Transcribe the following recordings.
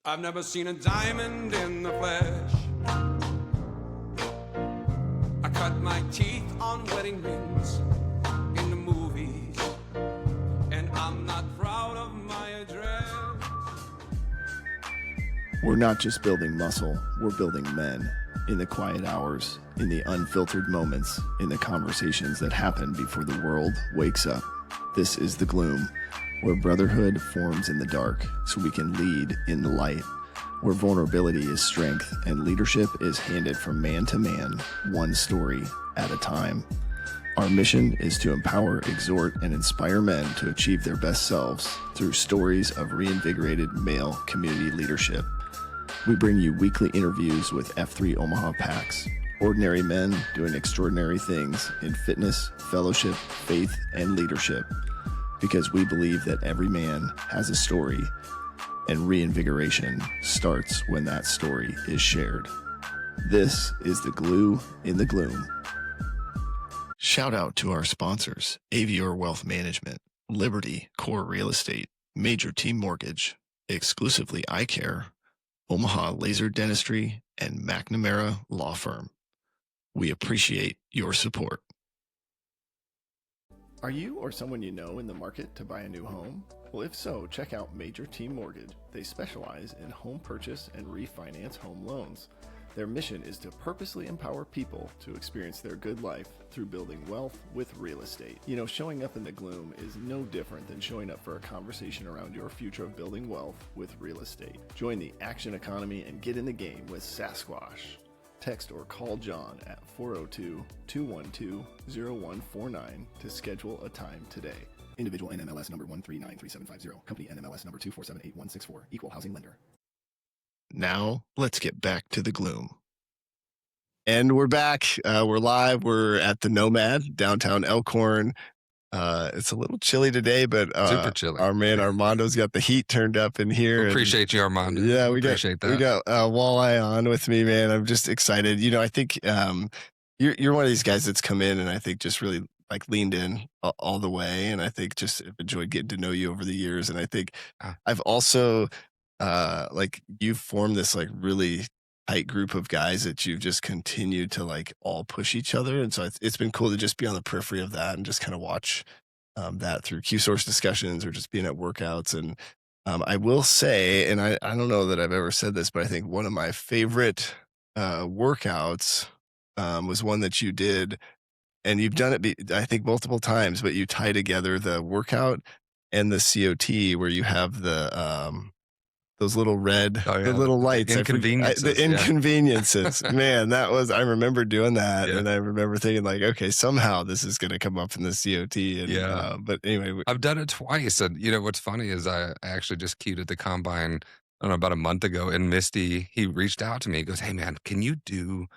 I've never seen a diamond in the flesh. I cut my teeth on wedding rings in the movies, and I'm not proud of my address. We're not just building muscle, we're building men. In the quiet hours, in the unfiltered moments, in the conversations that happen before the world wakes up. This is The Gloom, where brotherhood forms in the dark so we can lead in the light, where vulnerability is strength and leadership is handed from man to man, one story at a time. Our mission is to empower, exhort, and inspire men to achieve their best selves through stories of reinvigorated male community leadership. We bring you weekly interviews with F3 Omaha packs, ordinary men doing extraordinary things in fitness, fellowship, faith, and leadership, because we believe that every man has a story, and reinvigoration starts when that story is shared. This is The Glue in the Gloom. Shout out to our sponsors, Avior Wealth Management, Liberty Core Real Estate, Major Team Mortgage, Exclusively Eye Care, Omaha Laser Dentistry, and McNamara Law Firm. We appreciate your support. Are you or someone you know in the market to buy a new home? Well, if so, check out Major Team Mortgage. They specialize in home purchase and refinance home loans. Their mission is to purposely empower people to experience their good life through building wealth with real estate. You know, showing up in the gloom is no different than showing up for a conversation around your future of building wealth with real estate. Join the action economy and get in the game with Sasquatch. Text or call John at 402-212-0149 to schedule a time today. Individual NMLS number 1393750. Company NMLS number 2478164. Equal housing lender. Now, let's get back to the gloom. And we're back. We're live. We're at the Nomad, downtown Elkhorn. It's a little chilly today, but super chilly. Our man Armando's got the heat turned up in here. Appreciate you, Armando. Yeah, we appreciate that. We got Walleye on with me, man. I'm just excited. You know, I think you're one of these guys that's come in and I think just really like leaned in all the way. And I think just enjoyed getting to know you over the years. And I think I've also like you've formed this like really tight group of guys that you've just continued to like all push each other. And so it's been cool to just be on the periphery of that and just kind of watch that through Q-Source discussions or just being at workouts. And I will say, and I don't know that I've ever said this, but I think one of my favorite workouts was one that you did, and you've done it, I think, multiple times, but you tie together the workout and the COT where you have the those little red, the little lights. Inconveniences. The inconveniences. Man, that was, I remember doing that. Yeah. And I remember thinking like, okay, somehow this is going to come up in the COT. And, but anyway. I've done it twice. And you know, what's funny is I actually just queued at the combine, I don't know, about a month ago, and Misty, he reached out to me. He goes, hey man, can you do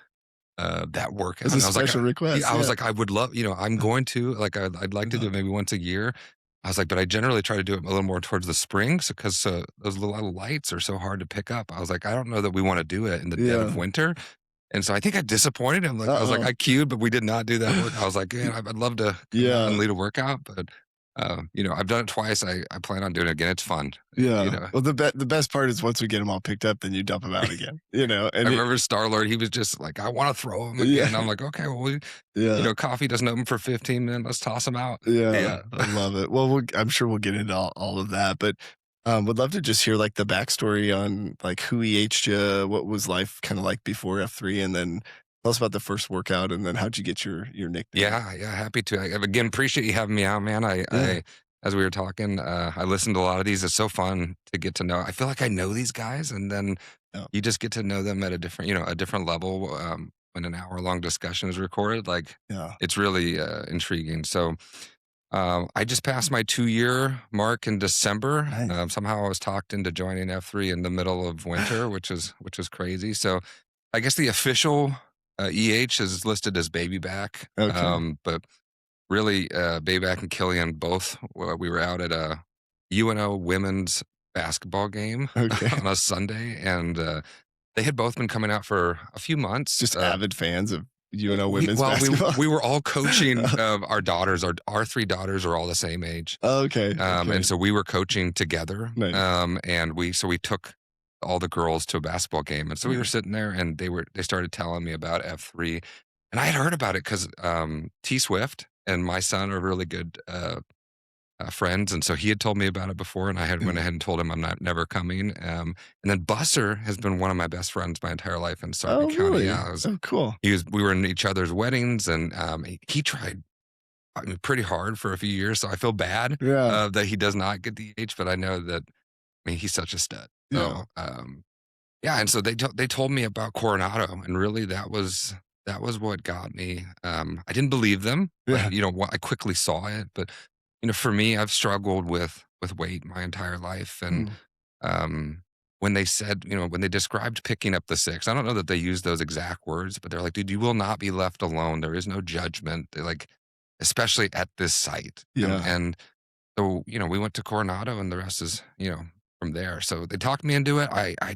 that workout? It's a special request. I was like, I would love, you know, I'm going to, like, I'd like to do it maybe once a year. I was like, but I generally try to do it a little more towards the spring because those little lights are so hard to pick up. I was like, I don't know that we want to do it in the dead of winter. And so I think I disappointed him. Like, I was like, I queued, but we did not do that work. I was like, man, I'd love to lead a workout, but you know, I've done it twice. I plan on doing it again. It's fun. Yeah. You know? Well, the best part is once we get them all picked up, then you dump them out again. You know. And I remember Star-Lord. He was just like, I want to throw them again. Yeah. And I'm like, okay, well, you know, coffee doesn't open for 15 minutes. Let's toss them out. Yeah. I love it. Well, I'm sure we'll get into all of that, but would love to just hear like the backstory on like who EH'd you, what was life kind of like before F3, and then tell us about the first workout, and then how'd you get your nickname? Yeah, happy to. Again, appreciate you having me out, man. I as we were talking, I listened to a lot of these. It's so fun to get to know. I feel like I know these guys, and then you just get to know them at a different level when an hour-long discussion is recorded. Like, it's really intriguing. So I just passed my 2-year mark in December. Nice. Somehow I was talked into joining F3 in the middle of winter, which is crazy. So I guess the official EH is listed as baby back. Okay. But really, baby back and Killian both, we were out at a UNO women's basketball game on a Sunday, and they had both been coming out for a few months. Just avid fans of UNO women's basketball. We were all coaching our daughters. Our 3 daughters are all the same age. Okay. And so we were coaching together. Nice. And we took all the girls to a basketball game, and so we were Mhm. sitting there, and they started telling me about F3, and I had heard about it because T Swift and my son are really good friends, and so he had told me about it before, and I had went Yeah. ahead and told him I'm not never coming. And then Busser has been one of my best friends my entire life in Sarpy Oh, County. really? Yeah, Oh, cool. we were in each other's weddings, and he tried, I mean, pretty hard for a few years. So I feel bad Yeah. that he does not get the H, but I know that, I mean, he's such a stud. Yeah. So yeah, and so they told me about Coronado, and really that was what got me. I didn't believe them, Yeah. but I quickly saw it. But for me, I've struggled with weight my entire life, and Mm. um, when they said, when they described picking up the six, I don't know that they used those exact words, but they're like, dude, you will not be left alone. There is no judgment. They're like, especially at this site, Yeah. and so, we went to Coronado and the rest is, from there. So they talked me into it. I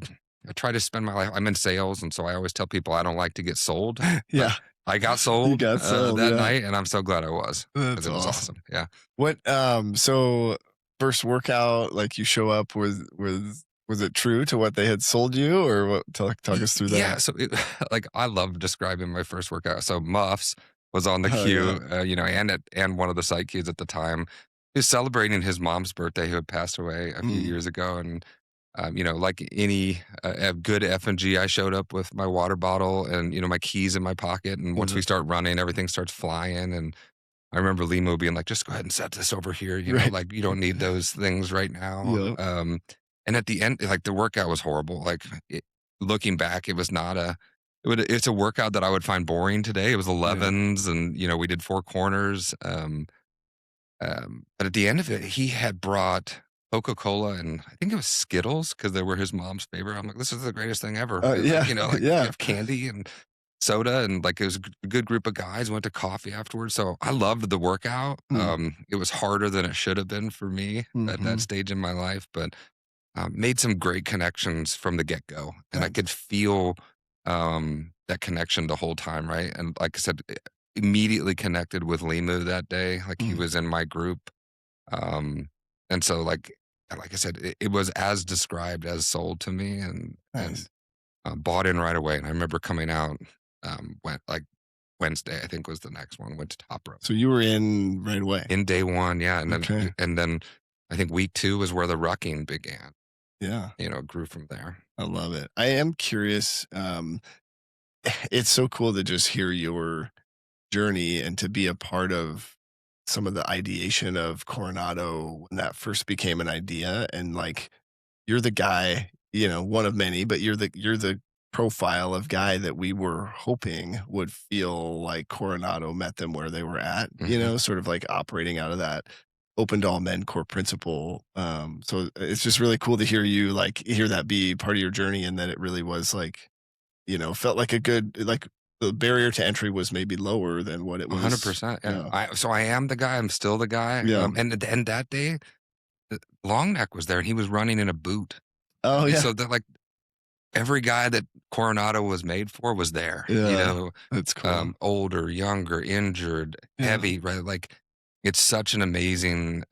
try to spend my life, I'm in sales. And so I always tell people I don't like to get sold, but Yeah. I got You sold got sold, that yeah. night. And I'm so glad I was because That's it was awesome. awesome. Yeah. So first workout, like you show up, was it true to what they had sold you, or what? Talk us through Yeah. that. So like I love describing my first workout. So Muffs was on the Oh, yeah. queue, and one of the site kids at the time. He was celebrating his mom's birthday who had passed away a few Mm. years ago. And like any good F&G, I showed up with my water bottle and, my keys in my pocket. And once we Yeah. start running, everything starts flying. And I remember Limo being like, just go ahead and set this over here. Right. Like you don't need those things right now. Yeah. And at the end, like the workout was horrible. Like looking back, it was not it's a workout that I would find boring today. It was Yeah. 11s and, we did 4 corners. But at the end of it, he had brought Coca-Cola and I think it was Skittles because they were his mom's favorite. I'm like, this is the greatest thing ever. Yeah. Like you Yeah. have candy and soda and like it was a good group of guys. Went to coffee afterwards. So I loved the workout. Mm. It was harder than it should have been for me at that Mhm. stage in my life, but made some great connections from the get-go. And I Nice. could feel that connection the whole time, right? And like I said, immediately connected with Limu that day. Like he Mm. was in my group. And so like I said, it was as described as sold to me and Nice. bought in right away. And I remember coming out, went like Wednesday, I think was the next one, went to top rope So you were in right away. in day one. Yeah. Okay. And then I think week 2 was where the rucking began, Yeah. grew from there. I love it. I am curious. It's so cool to just hear your journey and to be a part of some of the ideation of Coronado when that first became an idea. And like, you're the guy, one of many, but you're the profile of guy that we were hoping would feel like Coronado met them where they were at, Hmm. sort of like operating out of that open to all men core principle. So it's just really cool to hear you like hear that be part of your journey and that it really was like, felt like a good like the barrier to entry was maybe lower than what it was. 100%. Yeah. Yeah. So I am the guy. I'm still the guy. Yeah. And that day, Long Neck was there and he was running in a boot. Oh, yeah. So that like every guy that Coronado was made for was there, Yeah. That's cool. older, younger, injured, Yeah. heavy, right? Like it's such an amazing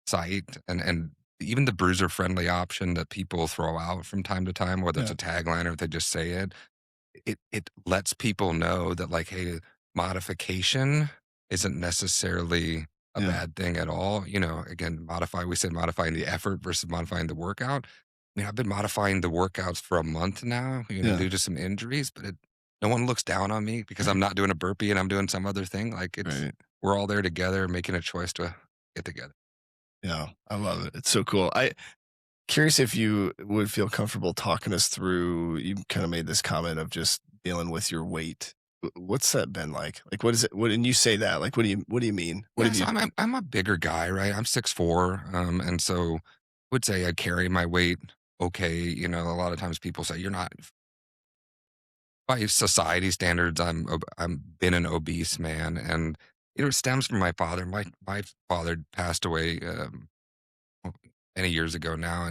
site and even the bruiser friendly option that people throw out from time to time, whether it's Yeah. a tagline or if they just say it, it lets people know that like, hey, modification isn't necessarily a Yeah. bad thing at all. Again, we said modifying the effort versus modifying the workout. I mean, I've been modifying the workouts for a month now, Yeah. due to some injuries, but no one looks down on me because I'm not doing a burpee and I'm doing some other thing. Like Right. we're all there together making a choice to get together. Yeah. I love it. It's so cool. Curious if you would feel comfortable talking us through, you kind of made this comment of just dealing with your weight. What's that been like? Like, what is it? What, and you say that, like, what do you mean? What Yeah, have so you, I'm a bigger guy, right? I'm 6'4", and so I would say I carry my weight okay. A lot of times people say you're not by society standards. I'm been an obese man, and it stems from my father. My father passed away well, many years ago now,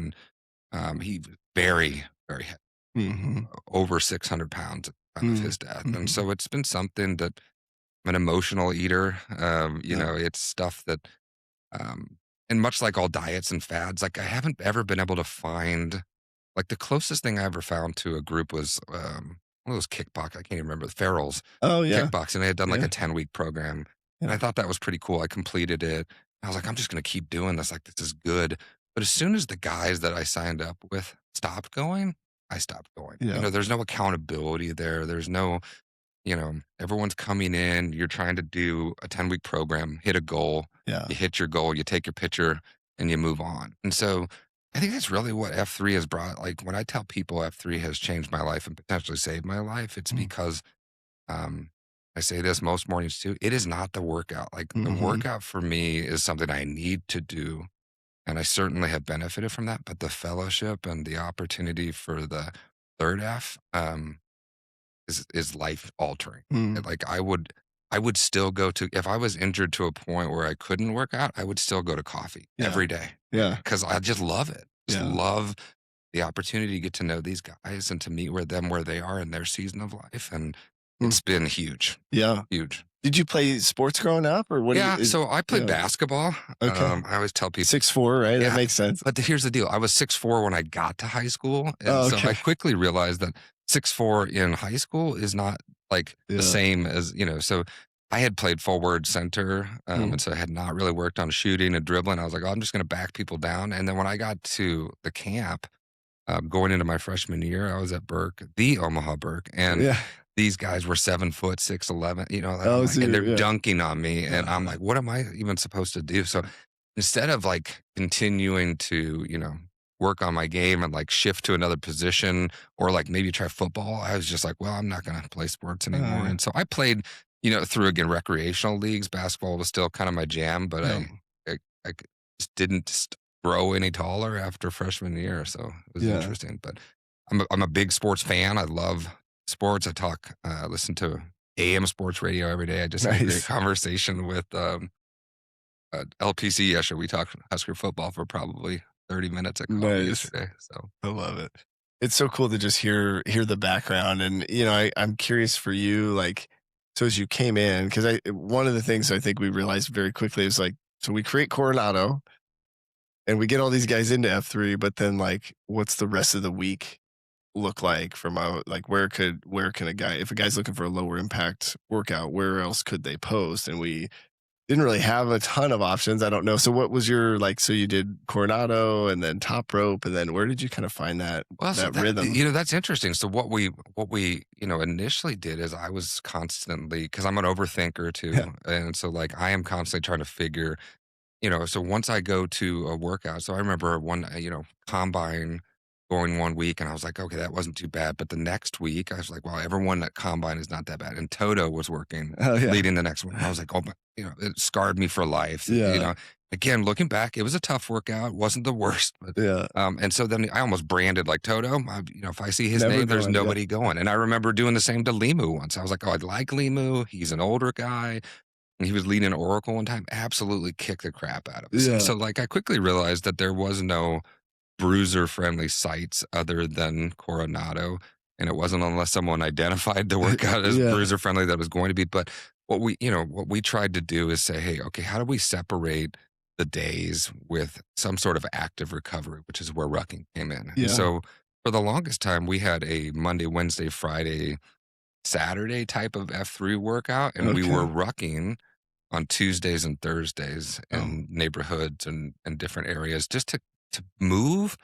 and he was very very heavy, mm-hmm, over 600 pounds at the time of his death, and mm-hmm, so it's been something that I'm an emotional eater. yeah, It's stuff that Um, and much like all diets and fads, like I haven't ever been able to find. Like the closest thing I ever found to a group was one of those kickbox. I can't even remember the Ferals Oh, yeah. kickboxing. They had done like a Yeah. 10-week program, and I Yeah. thought that was pretty cool. I completed it. I was like, I'm just gonna keep doing this. Like this is good. But as soon as the guys that I signed up with stopped going, I stopped going. Yeah. There's no accountability there. There's no, everyone's coming in. You're trying to do a 10-week program, hit a goal. Yeah. You hit your goal, you take your picture, and you move on. And so I think that's really what F3 has brought. Like when I tell people F3 has changed my life and potentially saved my life, it's Mm. because um, I say this most mornings too. It is not the workout. Like the Mhm. workout for me is something I need to do. And I certainly have benefited from that. But the fellowship and the opportunity for the third F is life altering. Mm. Like I would still go to if I was injured to a point where I couldn't work out, I would still go to coffee Yeah. every day Yeah. because I just love it. Just Yeah. love the opportunity to get to know these guys and to meet with them where they are in their season of life. And Mm. it's been huge, Yeah. huge. Did you play sports growing up, or what do you Yeah. is So I played yeah. basketball. Okay. I always tell people, 6'4", right? That yeah. makes sense. But here's the deal. I was 6'4" when I got to high school. And Oh, so I okay. quickly realized that 6'4" in high school is not like the Yeah. same as, so I had played forward center. Mm. And so I had not really worked on shooting and dribbling. I was like, oh, I'm just going to back people down. And then when I got to the camp, going into my freshman year, I was at Burke, the Omaha Burke, and Yeah. these guys were 7 foot, 6'11", and I'm Oh, like, so and they're yeah. dunking on me, and I'm Uh, like, what am I even supposed to do? So instead of like continuing to, work on my game and like shift to another position or like maybe try football, I was just like, well, I'm not going to play sports anymore. yeah. And so I played, through again recreational leagues. Basketball was still kind of my jam, but Yeah. I just didn't grow any taller after freshman year. So it was Yeah. interesting. But I'm a big sports fan. I love sports. I listen to AM sports radio every day. I just had a great Nice. conversation with LPC yesterday. We talked Husker football for probably 30 minutes at coffee Nice. yesterday. So I love it. It's so cool to just hear the background, and I'm curious for you, like, so as you came in, because I one of the things I think we realized very quickly is like, so we create Coronado, and we get all these guys into F3, but then like, what's the rest of the week look like from like where can a guy, if a guy's looking for a lower impact workout, where else could they post? And we didn't really have a ton of options. I don't know. So what was your like? So you did Coronado and then top rope, and then where did you kind of find that well, so that rhythm? that's interesting. So what we initially did is I was constantly because I'm an overthinker too, Yeah. and so like I am constantly trying to figure. So once I go to a workout, so I remember one, combine going one week and I was like, okay, that wasn't too bad. But the next week I was like, wow, everyone at combine is not that bad. And Toto was working Oh yeah. leading the next one. And I was like, oh, but, it scarred me for life. Yeah. Again, looking back, it was a tough workout. It wasn't the worst, but, Yeah. and so then I almost branded like Toto. If I see his Never name, there's going, yeah. nobody going. And I remember doing the same to Limu once. I was like, oh, I like Limu. He's an older guy. And he was leading Oracle one time, absolutely kicked the crap out of us. Yeah. So like I quickly realized that there was no bruiser friendly sites other than Coronado. And it wasn't unless someone identified the workout as Yeah. bruiser friendly that was going to be. But what we tried to do is say, hey, okay, how do we separate the days with some sort of active recovery, which is where rucking came in. Yeah. And so for the longest time, we had a Monday, Wednesday, Friday, Saturday type of F3 workout, and we Okay. were rucking on Tuesdays and Thursdays Oh. in neighborhoods and different areas just to move,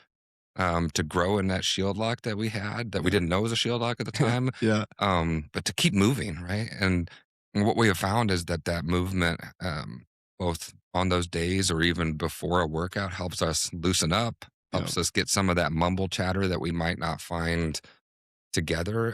to grow in that shield lock that we had that we didn't know was a shield lock at the time, Yeah. but to keep moving, right? And what we have found is that movement, both on those days or even before a workout, helps us loosen up, helps us get some of that mumble chatter that we might not find together.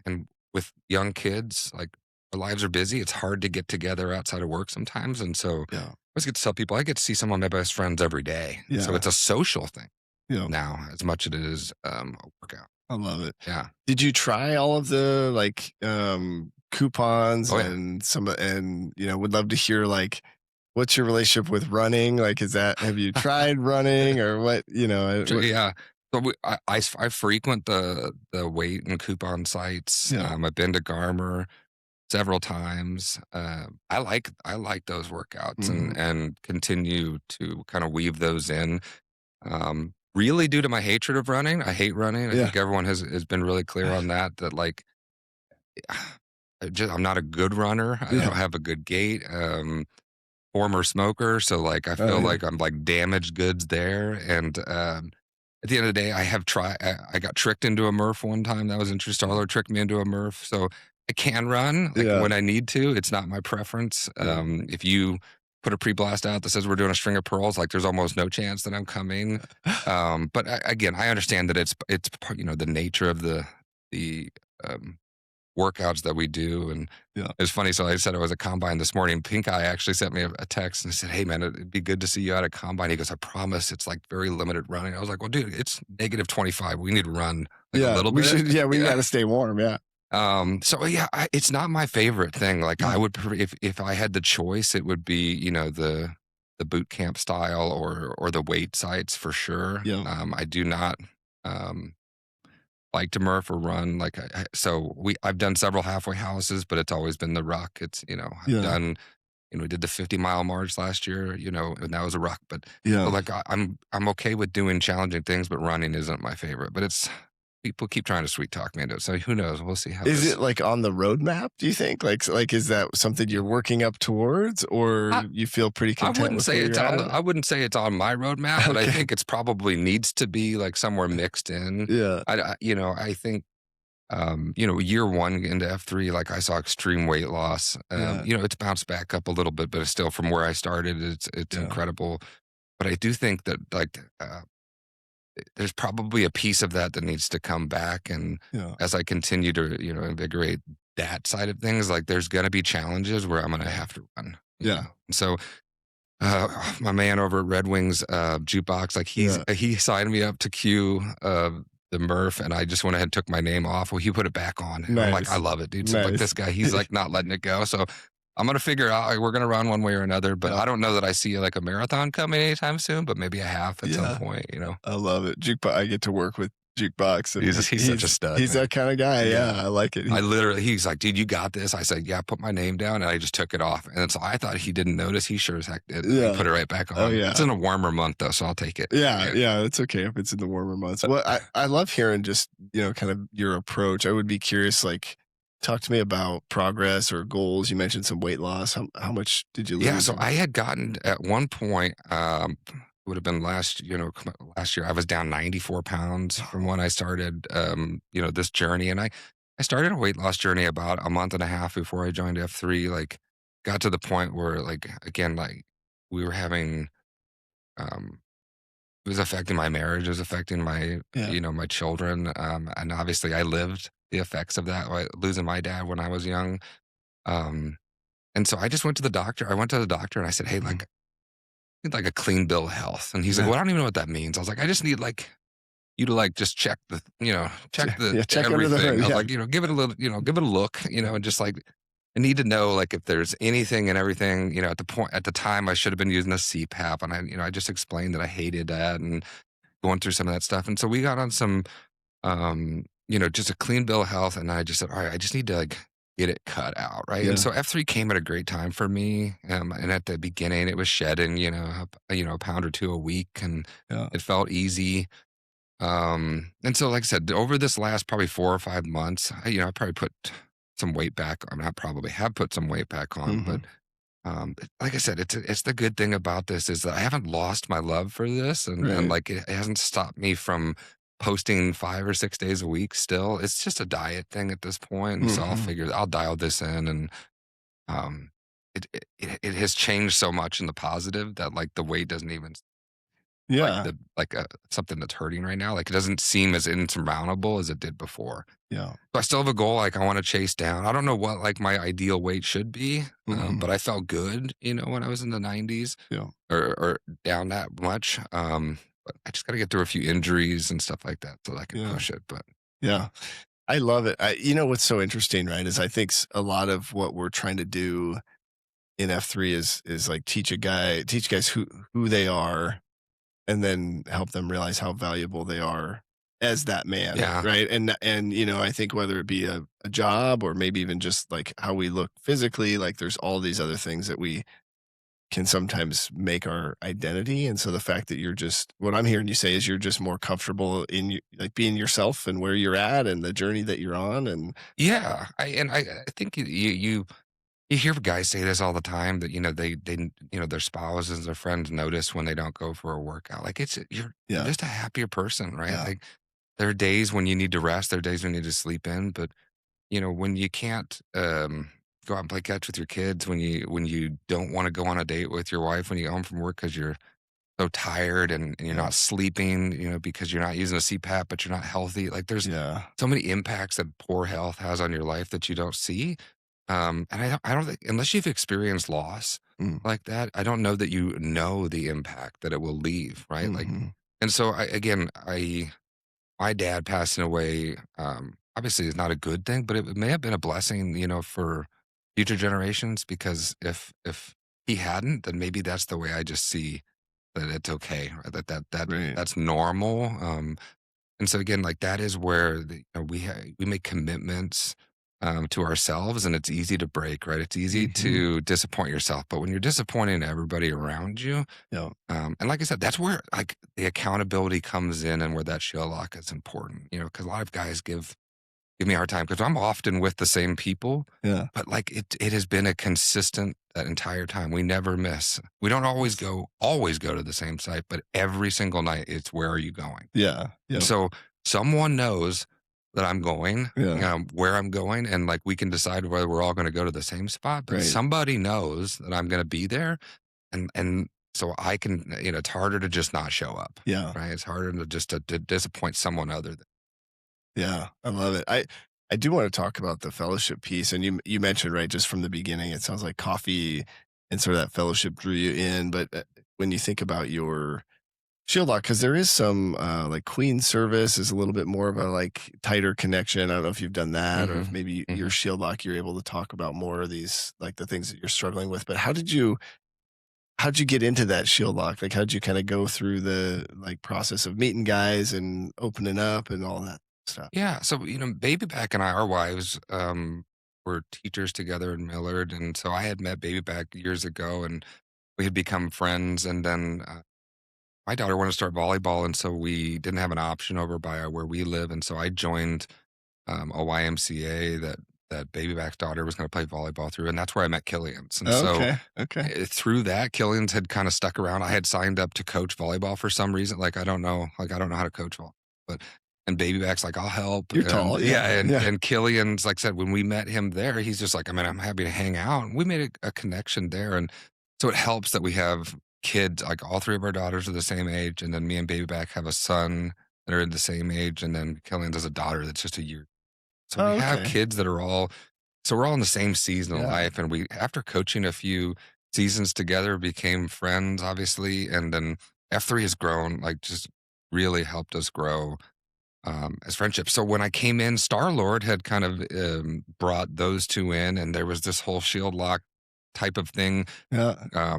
And with young kids, like our lives are busy. It's hard to get together outside of work sometimes. And so I Yeah. always get to tell people I get to see some of my best friends every day. So Yeah. it's a social thing Yeah. now as much as it is a workout. I love it. Yeah. Did you try all of the like coupons Oh, yeah. and would love to hear like what's your relationship with running? Like, have you tried running or what, Yeah. So I frequent the weight and coupon sites. Yeah. I've been to Garmer several times. I like those workouts Mhm. and continue to kind of weave those in. really due to my hatred of running. I hate running. I Yeah. think everyone has been really clear on that. That like, I'm not a good runner. I Yeah. don't have a good gait. Former smoker, so like I Oh, feel yeah. like I'm like damaged goods there. And at the end of the day, I have tried. I got tricked into a Murph one time. That was interesting. Starler tricked me into a Murph, so I can run like Yeah. when I need to. It's not my preference. Yeah. If you put a pre-blast out that says we're doing a string of pearls, like there's almost no chance that I'm coming. But again, I understand that it's the nature of the um, workouts that we do. And Yeah. it's funny. So I said I was at combine this morning. Pink Eye actually sent me a text and said, "Hey man, it'd be good to see you at a combine." He goes, "I promise it's like very limited running." I was like, "Well, dude, it's negative 25. We need to run like a Yeah. little We bit." should. Yeah. We got to stay warm. Yeah. So yeah, it's not my favorite thing. Like Yeah. I would, if I had the choice, it would be, the boot camp style or the weight sites for sure. Yeah. I do not, um, like to Murph or run. Like I've done several halfway houses, but it's always been the ruck. It's I've Yeah. done we did the 50-mile march last year, and that was a ruck. But so, Yeah. like I'm okay with doing challenging things, but running isn't my favorite. But it's people keep trying to sweet talk me into it. So who knows? We'll see how Is this. it like on the roadmap? Do you think is that something you're working up towards, or I, you feel pretty I content wouldn't with say where it's you're on at? I wouldn't say it's on my roadmap, but I Okay. think it's probably needs to be like somewhere mixed in. Yeah. I think year one into F3, like I saw extreme weight loss. Yeah. It's bounced back up a little bit, but it's still from where I started. It's Yeah. incredible. But I do think that like there's probably a piece of that that needs to come back. And Yeah. as I continue to invigorate that side of things, like there's gonna be challenges where I'm gonna have to run. Yeah. And so my man over at Red Wings jukebox, like Yeah. he signed me up to queue the Murph, and I just went ahead and took my name off. Well, he put it back on. And I'm like, I Nice. love it, dude. So like Nice. this guy, he's like not letting it go. So I'm gonna figure out like, we're gonna run one way or another. But Yeah. I don't know that I see like a marathon coming anytime soon. But maybe a half at some Yeah. point. I love it. Jukebox. I get to work with Jukebox, and He's such a stud. He's Man. that kind of guy. Yeah. Yeah, I like it. He's like, dude, you got this. I said, yeah, put my name down, and I just took it off. And so I thought he didn't notice. He sure as heck did. Yeah. He put it right back on. Oh, yeah. It's in a warmer month though, so I'll take it. Yeah, it's okay if it's in the warmer months. Well, I love hearing just kind of your approach. I would be curious, like, talk to me about progress or goals. You mentioned some weight loss. How much did you lose? Yeah, so I had gotten at one point, would have been last year, I was down 94 pounds from when I started, this journey. And I started a weight loss journey about a month and a half before I joined F3, like got to the point where like, again, like we were having, it was affecting my marriage, it was affecting my, Yeah. my children. And obviously I lived the effects of that, like, losing my dad when I was young. Um, and so I just went to the doctor. I went to the doctor and I said, hey, Mhm. like, need like a clean bill of health. And he's like, Yeah. well, I don't even know what that means. I was like, I just need like you to like just check the, check the Yeah, check under everything. the hood, I was yeah. like, give it a little, give it a look, and just like I need to know like if there's anything and everything, at the time I should have been using a CPAP. And I just explained that I hated that and going through some of that stuff. And so we got on some just a clean bill of health. And I just said, all right, I just need to like get it cut out. Right. Yeah. And so F3 came at a great time for me. And at the beginning it was shedding, a pound or two a week, and Yeah. it felt easy. And so, like I said, over this last probably 4 or 5 months, I probably put some weight back. I mean, I probably have put some weight back on, but like I said, it's the good thing about this is that I haven't lost my love for this, and Right. like it hasn't stopped me from posting 5 or 6 days a week. Still, it's just a diet thing at this point, and so I'll dial this in, and um, it has changed so much in the positive that like the weight doesn't even Yeah. something that's hurting right now. Like it doesn't seem as insurmountable as it did before. Yeah. So I still have a goal like I want to chase down. I don't know what like my ideal weight should be, but I felt good, when I was in the 90s, Yeah. or down that much. But I just got to get through a few injuries and stuff like that so that I can Yeah. push it. But Yeah. I love it. What's so interesting, right, is I think a lot of what we're trying to do in F3 is like teach guys who they are, and then help them realize how valuable they are as that man. Yeah. Right. And I think whether it be a job or maybe even just like how we look physically, like there's all these other things that we can sometimes make our identity. And so the fact that you're just what I'm hearing you say is you're just more comfortable in like being yourself and where you're at and the journey that you're on. And Yeah, I think you hear guys say this all the time that, their spouses, their friends notice when they don't go for a workout. Like you're yeah, just a happier person, right? yeah, Like there are days when you need to rest, there are days when you need to sleep in, but when you can't go out and play catch with your kids, when you don't want to go on a date with your wife when you get home from work because you're so tired and you're yeah, not sleeping, because you're not using a CPAP, but you're not healthy. Like there's yeah, so many impacts that poor health has on your life that you don't see. And I don't think unless you've experienced loss mm, like that, I don't know that you know the impact that it will leave, right? Like, hmm, and so my dad passing away, obviously is not a good thing, but it may have been a blessing, for future generations because if he hadn't, then maybe that's the way I just see that it's okay, right? right, That's normal. And so again, like that is where we make commitments to ourselves, and it's easy to break, right? It's easy hmm, to disappoint yourself, but when you're disappointing everybody around you, yeah, and like I said, that's where like the accountability comes in, and where that shield lock is important. Because a lot of guys give me a hard time because I'm often with the same people, yeah, but like it has been a consistent that entire time. We never miss. We don't always go to the same site, but every single night it's where are you going? yeah, And yeah, so someone knows that I'm going, yeah, where I'm going, and like we can decide whether we're all going to go to the same spot. But right, somebody knows that I'm going to be there, and so I can. It's harder to just not show up, yeah. right? It's harder to disappoint someone other than. Yeah, I love it. I do want to talk about the fellowship piece, and you mentioned right just from the beginning. It sounds like coffee and sort of that fellowship drew you in. But when you think about your shield lock, because there is some like Queen service is a little bit more of a like tighter connection. I don't know if you've done that, or if Hmm. maybe your Hmm. shield lock you're able to talk about more of these like the things that you're struggling with. But how'd you get into that shield lock? Like how'd you kind of go through the like process of meeting guys and opening up and all that stuff? Yeah. So, Baby Back and I, our wives, were teachers together in Millard. And so I had met Baby Back years ago and we had become friends. And then my daughter wanted to start volleyball. And so we didn't have an option over by where we live. And so I joined a YMCA that Baby Back's daughter was going to play volleyball through. And that's where I met Killian's. And so Okay, okay. through that, Killian's had kind of stuck around. I had signed up to coach volleyball for some reason. Like I don't know how to coach volleyball, but and Baby Back's like, I'll help. You're And tall, yeah, yeah, yeah. and Killian's like I said, when we met him there, he's just like, I mean, I'm happy to hang out. And we made a connection there. And so it helps that we have kids, like all three of our daughters are the same age. And then me and Baby Back have a son that are the same age. And then Killian's has a daughter that's just a year. So we Oh, have okay. kids that are all so we're all in the same season of Yeah. life, and we after coaching a few seasons together, became friends, obviously, and then F3 has grown, like, just really helped us grow, as friendships. So when I came in, Star-Lord had kind of, brought those 2 in, and there was this whole shield lock type of thing. Yeah.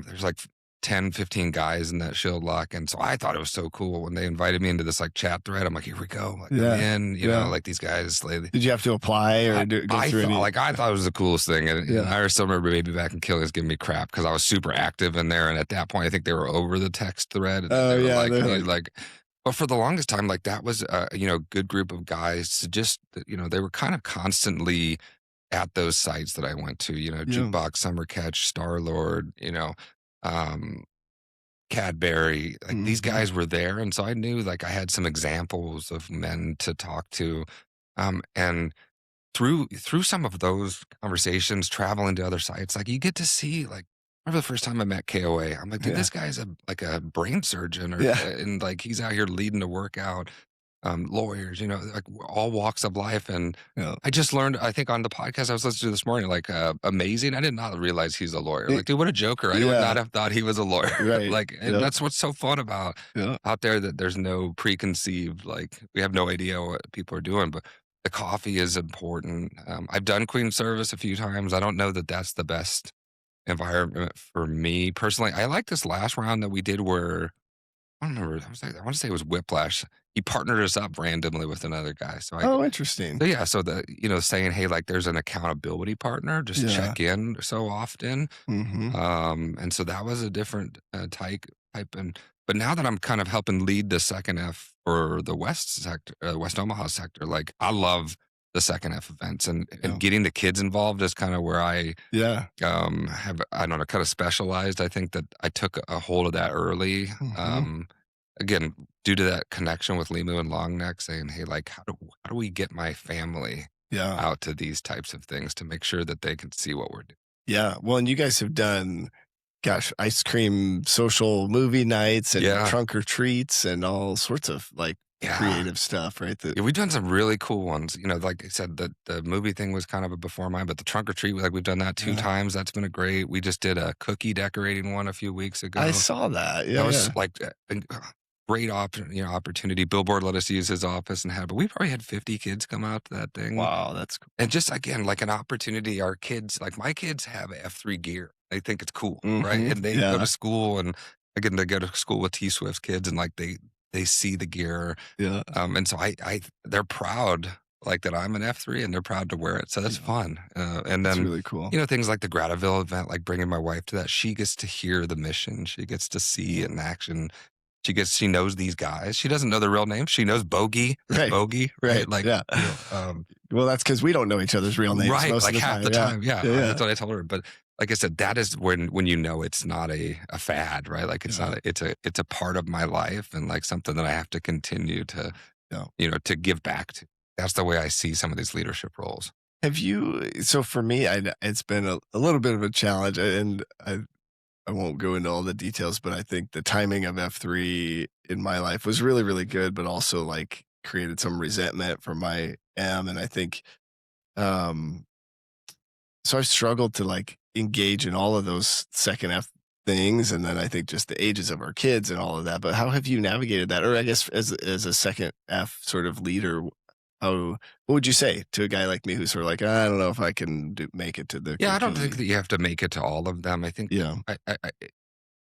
There's like 10, 15 guys in that shield lock. And so I thought it was so cool when they invited me into this like chat thread. I'm like, here we go. Like I'm Yeah. in, Yeah. like these guys. Like, Did you have to apply or go I through thought any? like I thought it was the coolest thing, and Yeah. I still remember Baby Back and Killian's giving me crap because I was super active in there, and at that point, I think they were over the text thread, and then Oh, they were yeah, like, they're like but for the longest time, like that was a good group of guys. Just they were kind of constantly at those sites that I went to, yeah. Jukebox, Summer Catch, Star Lord, um, Cadbury, like these Mhm. guys were there, and so I knew like I had some examples of men to talk to, and through some of those conversations, traveling to other sites, like you get to see like. I remember the first time I met KOA. I'm like, dude, Yeah. this guy's like a brain surgeon, Yeah. and like he's out here leading the workout. Lawyers, like all walks of life, and Yeah. I just learned. I think on the podcast I was listening to this morning, like amazing. I did not realize he's a lawyer. Y Like, dude, what a joker! I would yeah. not have thought he was a lawyer. Right. Like, and Yep. that's what's so fun about Yeah. out there that there's no preconceived. Like, we have no idea what people are doing, but the coffee is important. I've done Queen service a few times. I don't know that that's the best environment for me personally. I like this last round that we did where I don't remember. I want to say it was Whiplash. He partnered us up randomly with another guy. Oh, interesting. So yeah, so saying, hey, like there's an accountability partner, just Yeah. check in so often. Mhm. And so that was a different type. But now that I'm kind of helping lead the second F for the West sector, West Omaha sector, like I love the second F events Yeah. and getting the kids involved is kind of where I Yeah. have, I don't know, kind of specialized. I think that I took a hold of that early. Mhm. Again, due to that connection with Limu and Longneck saying, hey, like how do we get my family Yeah. out to these types of things to make sure that they can see what we're doing? Yeah. Well, and you guys have done, gosh, ice cream social movie nights and Yeah. trunk or treats and all sorts of like Yeah. creative stuff, right? Yeah, we've done some really cool ones. Like I said, the movie thing was kind of a before mine, but the trunk or treat, like we've done that 2 times. That's been a great. We just did a cookie decorating one a few weeks ago. I saw that. That Yeah. was Yeah. like great opportunity. Billboard let us use his office and had, but we probably had 50 kids come out to that thing. Wow. That's cool. And just again, like an opportunity, our kids, like my kids have F3 gear. They think it's cool, right? Mhm. And they go to school and again, they go to school with T Swift's kids and like they see the gear. Yeah. And so they're proud like that I'm an F3 and they're proud to wear it. So that's fun. And That's then, really cool. things like the Grataville event, like bringing my wife to that, she gets to hear the mission. She gets to see it in action. She knows these guys. She doesn't know their real names. She knows Bogey, Right. Bogey, Right. Like, Yeah. Well, that's because we don't know each other's real names right, most like of the half time. the time. Yeah, Yeah. that's what I told her. But like I said, that is when it's not a fad, right? Like it's not it's a part of my life and like something that I have to continue to to give back to. That's the way I see some of these leadership roles. Have you? So for me, it's been a little bit of a challenge, and I won't go into all the details, but I think the timing of F3 in my life was really, really good, but also like created some resentment from my M. And I think, um, so I've struggled to like engage in all of those second F things. And then I think just the ages of our kids and all of that. But how have you navigated that? Or I guess as a second F sort of leader, what would you say to a guy like me who's sort of like, I don't know if I can make it to the Yeah, I don't think conclusion." that you have to make it to all of them. I think Yeah.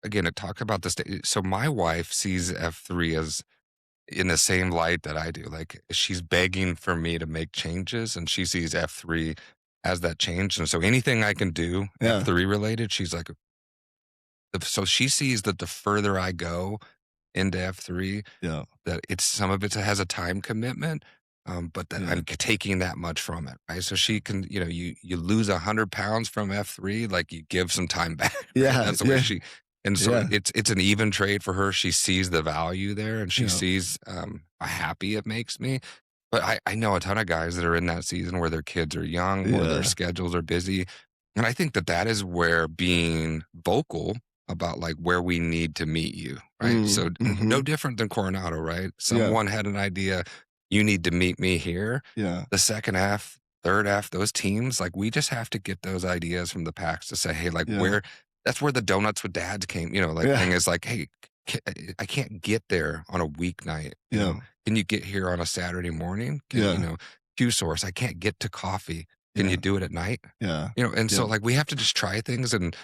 again, to talk about this. So my wife sees F3 as in the same light that I do. Like she's begging for me to make changes, and she sees F3 as that change. And so anything I can do Yeah. F3 related, she's like, so she sees that the further I go into F3, Yeah. that some of it has a time commitment. But that I'm taking that much from it, right? So she can, you lose 100 pounds from F3, like you give some time back. Right? Yeah. That's the way she, and so Yeah. it's an even trade for her. She sees the value there, and she Yeah. sees how happy it makes me. But I know a ton of guys that are in that season where their kids are young, or their schedules are busy, and I think that is where being vocal about like where we need to meet you, right? So no different than Coronado, right? Someone had an idea. You need to meet me here. Yeah. The second half, third half, those teams, like we just have to get those ideas from the packs to say, hey, like that's where the donuts with dads came, thing is like, hey, I can't get there on a weeknight. Can you get here on a Saturday morning? Q source, I can't get to coffee. Can you do it at night? Yeah. And so like we have to just try things. And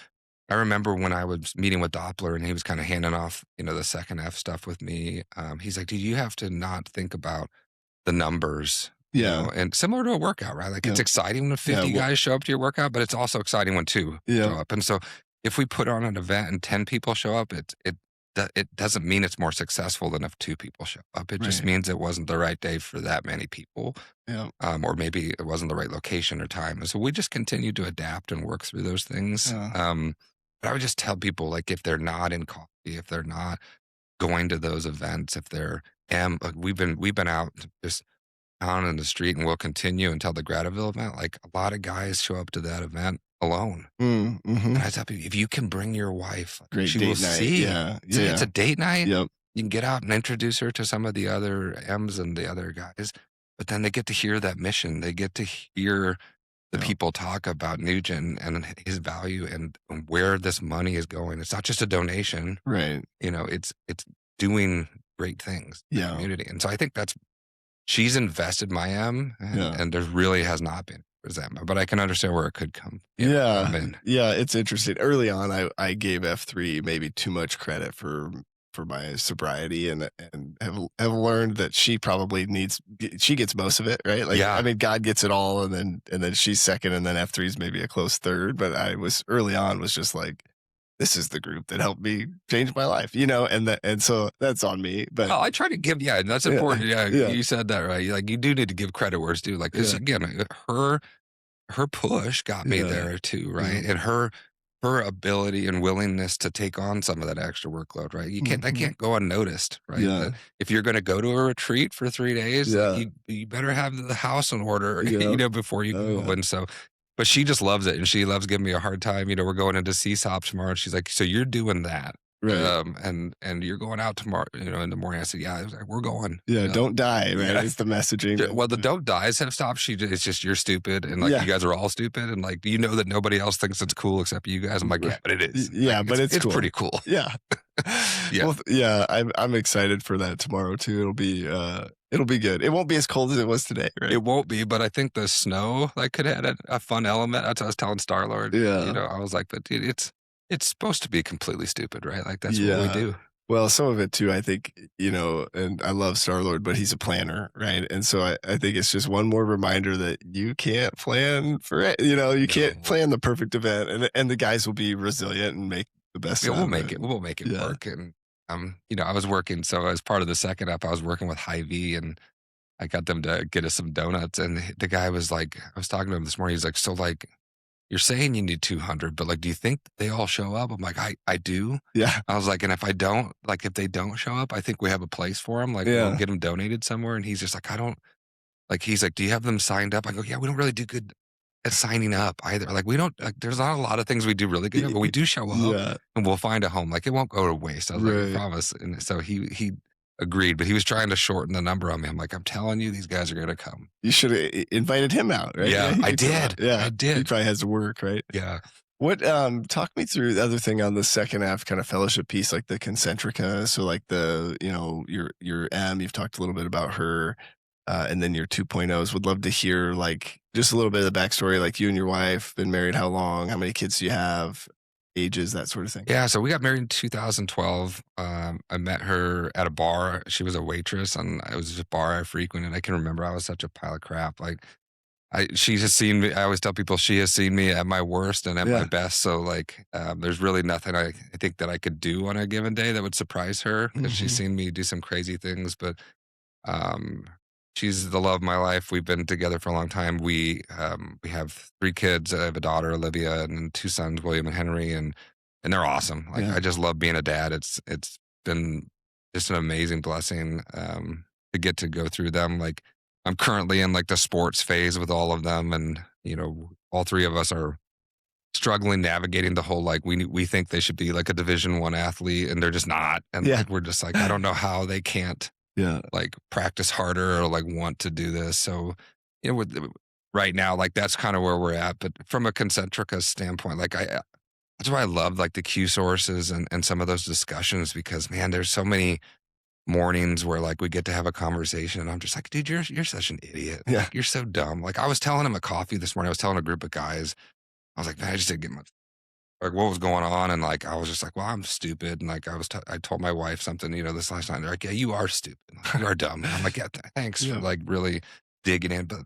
I remember when I was meeting with Doppler and he was kind of handing off, the second F stuff with me. He's like, dude, you have to not think about the numbers, and similar to a workout, right? Like it's exciting when 50 guys show up to your workout, but it's also exciting when 2 show up. And so if we put on an event and 10 people show up, it doesn't mean it's more successful than if 2 people show up. It just means it wasn't the right day for that many people. Yeah. Or maybe it wasn't the right location or time. And so we just continue to adapt and work through those things. But I would just tell people, like, if they're not in coffee, if they're not going to those events, if they're we've been out just down in the street, and we'll continue until the Grataville event. Like a lot of guys show up to that event alone, and I tell people, if you can bring your wife, Great she date will night. see. Yeah. It's a date night. Yep. You can get out and introduce her to some of the other M's and the other guys, but then they get to hear that mission. They get to hear the people talk about Nugent and his value and where this money is going. It's not just a donation, Right. It's doing great things in the community. And so I think she's invested my M, and there really has not been resentment, but I can understand where it could come. Yeah. It's interesting. Early on, I gave F3 maybe too much credit for for my sobriety and have learned that she probably she gets most of it, right? Like, Yeah. I mean, God gets it all, and then she's second, and then F3 is maybe a close third. But I was early on was just like, this is the group that helped me change my life, and so that's on me. But Well, I try to give, yeah, that's yeah, important. Yeah, yeah, you said that right. Like, you do need to give credit where it's due. Like, because yeah, again, her push got me yeah, there too, yeah. right? And her ability and willingness to take on some of that extra workload, right? That Mhm. can't go unnoticed, right? Yeah, That if you're going to go to a retreat for 3 days, like yeah, you better have the house in order, yeah. before you Oh go. yeah, And so, but she just loves it, and she loves giving me a hard time. We're going into CSOP tomorrow, and she's like, "So you're doing that?" right. And you're going out tomorrow, in the morning. I said, "Yeah." I was like, "We're going." Yeah, don't die, right? Yeah. It's the messaging. Yeah, well, the "don't dies" have stopped. It's just, "You're stupid," and, like, Yeah, "You guys are all stupid," and, like, "You know that nobody else thinks it's cool except you guys?" I'm like, "Yeah, but it is." Like, yeah, but it's it's cool. pretty cool. Yeah. Yeah. Well, yeah, I'm excited for that tomorrow too. It'll be good. It won't be as cold as it was today, right? It won't be, but I think the snow, like, could add a fun element. That's what I was telling Star-Lord, Yeah. I was like, "But dude, it's supposed to be completely stupid, right? Like, that's what we Yeah. do." Well, some of it too, I think, and I love Star-Lord, but he's a planner, right? And so I think it's just one more reminder that you can't plan for it. You can't No. plan the perfect event, and the guys will be resilient and make the best Yeah, out we'll of make it. it. We'll make it Yeah. work, and, I was working, so as part of the second up, I was working with Hy-Vee, and I got them to get us some donuts, and the guy was like, I was talking to him this morning, he's like, "So, like, you're saying you need 200, but, like, do you think they all show up?" I'm like, I do." Yeah. I was like, "And if they don't show up, I think we have a place for them. Like, we'll Yeah. get them donated somewhere." And he's just like, "I don't," like, he's like, "Do you have them signed up?" I go, "Yeah, we don't really do good at signing up either. Like, we don't, like, there's not a lot of things we do really good at, but we do show up Yeah. and we'll find a home. Like, it won't go to waste." I was like, "I Right. promise." And so he agreed, but he was trying to shorten the number on me. I'm like, "I'm telling you, these guys are gonna come." You should have invited him out, right? Yeah, he I could come out. did. Yeah. I He did. probably has to work, right? Yeah. What talk me through the other thing on the second half kind of fellowship piece, like the concentrica. So like your you've talked a little bit about her, and then your 2.0s. Would love to hear like just a little bit of the backstory, like you and your wife, been married how long, how many kids do you have, ages, that sort of thing. Yeah, so we got married in 2012. I met her at a bar. She was a waitress, and it was just a bar I frequented. I can remember I was such a pile of crap. Like, she has seen me. I always tell people she has seen me at my worst and at my Yeah. best. So, like, there's really nothing I think that I could do on a given day that would surprise her, because she's Hmm. seen me do some crazy things. But um, she's the love of my life. We've been together for a long time. We have 3 kids. I have a daughter, Olivia, and then 2 sons, William and Henry, and they're awesome. Like, Yeah. I just love being a dad. It's been just an amazing blessing, to get to go through them. Like, I'm currently in, like, the sports phase with all of them, and all 3 of us are struggling navigating the whole, like, we think they should be like a Division 1 athlete, and they're just not. And, Yeah. like, we're just like, I don't know how they can't, Yeah. like, practice harder or, like, want to do this. So, right now, like, that's kind of where we're at. But from a Concentrica standpoint, like, that's why I love, like, the Q sources and some of those discussions, because, man, there's so many mornings where, like, we get to have a conversation, and I'm just like, "Dude, you're such an idiot. Yeah. Like, you're so dumb." Like, I was telling him at coffee this morning, I was telling a group of guys, I was like, "Man, I just didn't get much," like, what was going on. And, like, I was just like, "Well, I'm stupid." And, like, I told my wife something, this last night. They're like, "Yeah, you are stupid. Like, you are dumb." And I'm like, "Yeah, thanks for, Yeah. like, really digging in." But,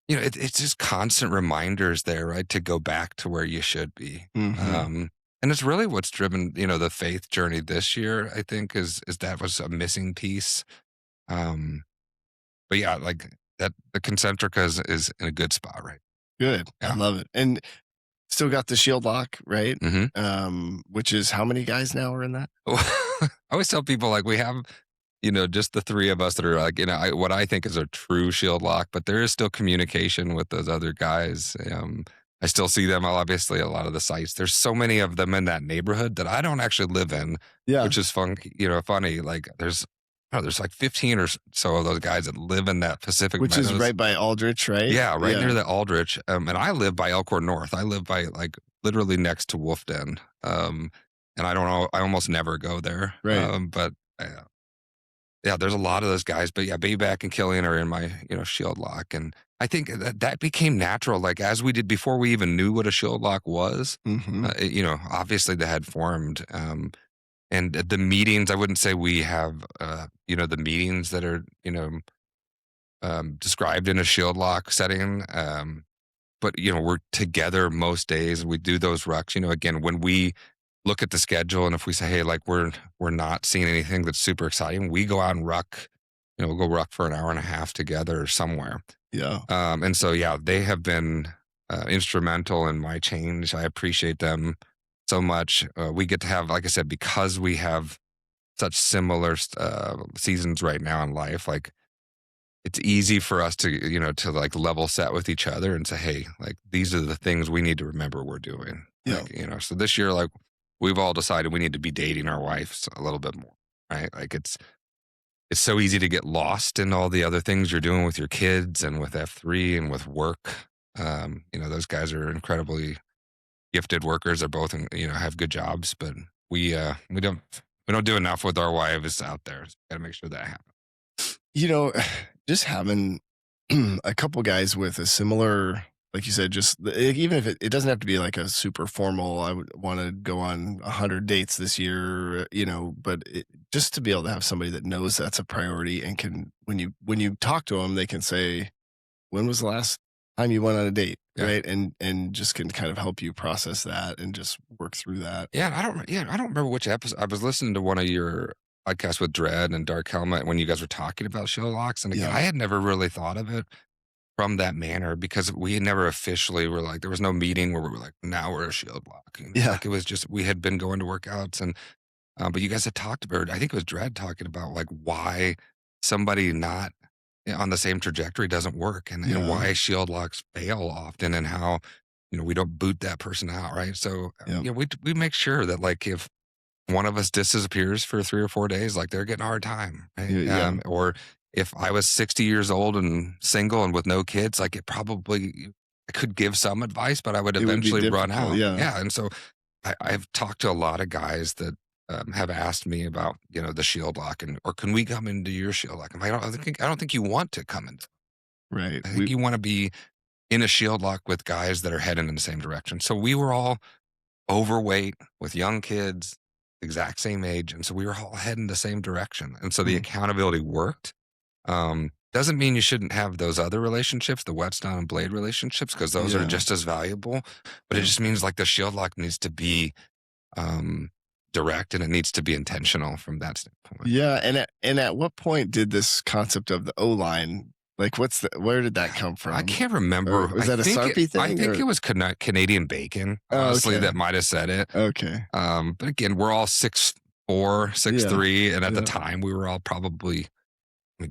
it's just constant reminders there, right? To go back to where you should be. Hmm. And it's really what's driven, the faith journey this year, I think, is that was a missing piece. Um, but yeah, like, that the Concentrica is in a good spot, right? Good. I Yeah. love it. And still got the shield lock, right? Hmm. Which is how many guys now are in that? I always tell people, like, we have, just the 3 of us that are, like, what I think is a true shield lock, but there is still communication with those other guys. I still see them, obviously, a lot of the sites. There's so many of them in that neighborhood that I don't actually live in, Yeah. which is funny. Like, there's like 15 or so of those guys that live in that Pacific Which is Meadows. right by Aldrich, right? Yeah, right Yeah. near the Aldrich. And I live by Elkhorn North. I live by, like, literally next to Wolf Den. And I don't know, I almost never go there. Right. But yeah, there's a lot of those guys. But yeah, Bayback and Killian are in my, shield lock. And I think that became natural, like, as we did before we even knew what a shield lock was. Hmm. Obviously they had formed. and the meetings, I wouldn't say we have, the meetings that are, described in a shield lock setting. But we're together most days. We do those rucks. Again, when we look at the schedule, and if we say, hey, like we're not seeing anything that's super exciting, we go out and ruck. We'll go ruck for an hour and a half together somewhere. Yeah. And so they have been instrumental in my change. I appreciate them so much. We get to have, like I said, because we have such similar seasons right now in life, like it's easy for us to like level set with each other and say, hey, like these are the things we need to remember we're doing. Yeah. Like, so this year, like we've all decided we need to be dating our wives a little bit more, right? Like it's so easy to get lost in all the other things you're doing with your kids and with F3 and with work. Those guys are incredibly gifted workers. They're both, have good jobs, but we don't do enough with our wives out there. So got to make sure that happens. Just having a couple guys with a similar, like you said, just even if it doesn't have to be like a super formal, I would want to go on 100 dates this year, but just to be able to have somebody that knows that's a priority and can, when you talk to them, they can say, when was the last time you went on a date? Yeah. Right. And just can kind of help you process that and just work through that. Yeah. I don't remember which episode. I was listening to one of your podcasts with Dredd and Dark Helmet when you guys were talking about shield locks. And again, I had never really thought of it from that manner because we never officially were like, there was no meeting where we were like, now we're a shield lock. Yeah. Like it was just, we had been going to workouts and, but you guys had talked about, I think it was Dredd talking about like why somebody not on the same trajectory doesn't work and why shield locks fail often and how, we don't boot that person out. Right. So, we make sure that like if one of us disappears for 3 or 4 days, like they're getting a hard time. Right? Or if I was 60 years old and single and with no kids, like I could give some advice, but I would eventually run out. Yeah. And so I've talked to a lot of guys that have asked me about, the shield lock or can we come into your shield lock? I don't think you want to come in. Right. I think you want to be in a shield lock with guys that are heading in the same direction. So we were all overweight with young kids, exact same age. And so we were all heading the same direction. And so the accountability worked. Doesn't mean you shouldn't have those other relationships, the whetstone and blade relationships, because those are just as valuable. But it just means like the shield lock needs to be direct and it needs to be intentional from that standpoint. Yeah. And at what point did this concept of the O-line, like where did that come from? I can't remember. Was that a Sarpy thing? I think it was Canadian Bacon, honestly, that might have said it. Okay. But again, we're all 6'4", 6'3", and at the time we were all probably,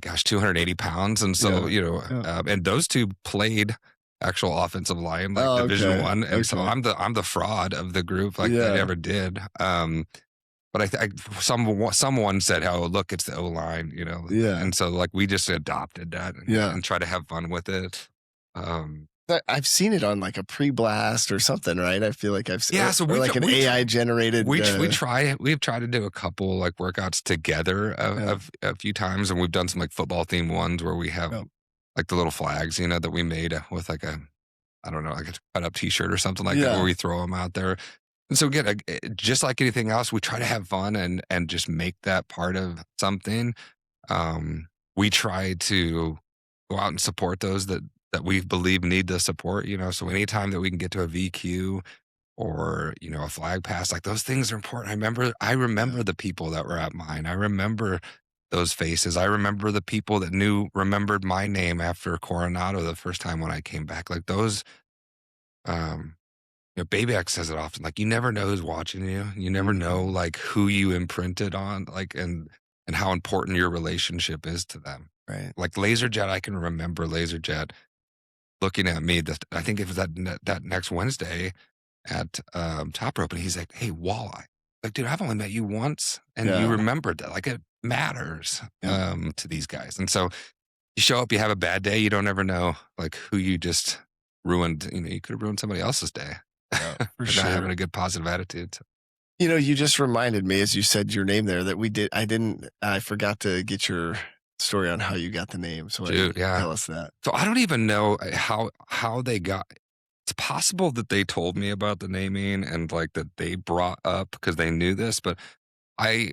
280 pounds. And so, and those two played actual offensive line, like Division I. And so I'm the fraud of the group, like I never did. But someone said, "Oh, look, it's the O line," And so like we just adopted that, and try to have fun with it. I've seen it on like a pre-blast or something, right? I feel like I've seen so or like an AI generated. We've tried to do a couple like workouts together a few times, and we've done some like football themed ones where we have like the little flags, that we made with like a cut up T-shirt or something like that, where we throw them out there. And so again, just like anything else, we try to have fun and just make that part of something. We try to go out and support those that we believe need the support, so anytime that we can get to a VQ or, a flag pass, like those things are important. I remember the people that were at mine. I remember those faces. I remember the people that remembered my name after Coronado the first time when I came back. Like those, Baby X says it often, like you never know who's watching you. You never know like who you imprinted on, like, and how important your relationship is to them. Right. Like LaserJet, I can remember LaserJet looking at me. I think it was that next Wednesday at Top Rope, and he's like, "Hey, Walleye, like, dude, I've only met you once, and you remembered that. Like, it matters to these guys." And so you show up, you have a bad day, you don't ever know like who you just ruined. You could have ruined somebody else's day. For not sure. having a good positive attitude. You just reminded me as you said your name there that I forgot to get your story on how you got the name. So tell us that. So I don't even know how they got. It's possible that they told me about the naming and like that they brought up because they knew this, but I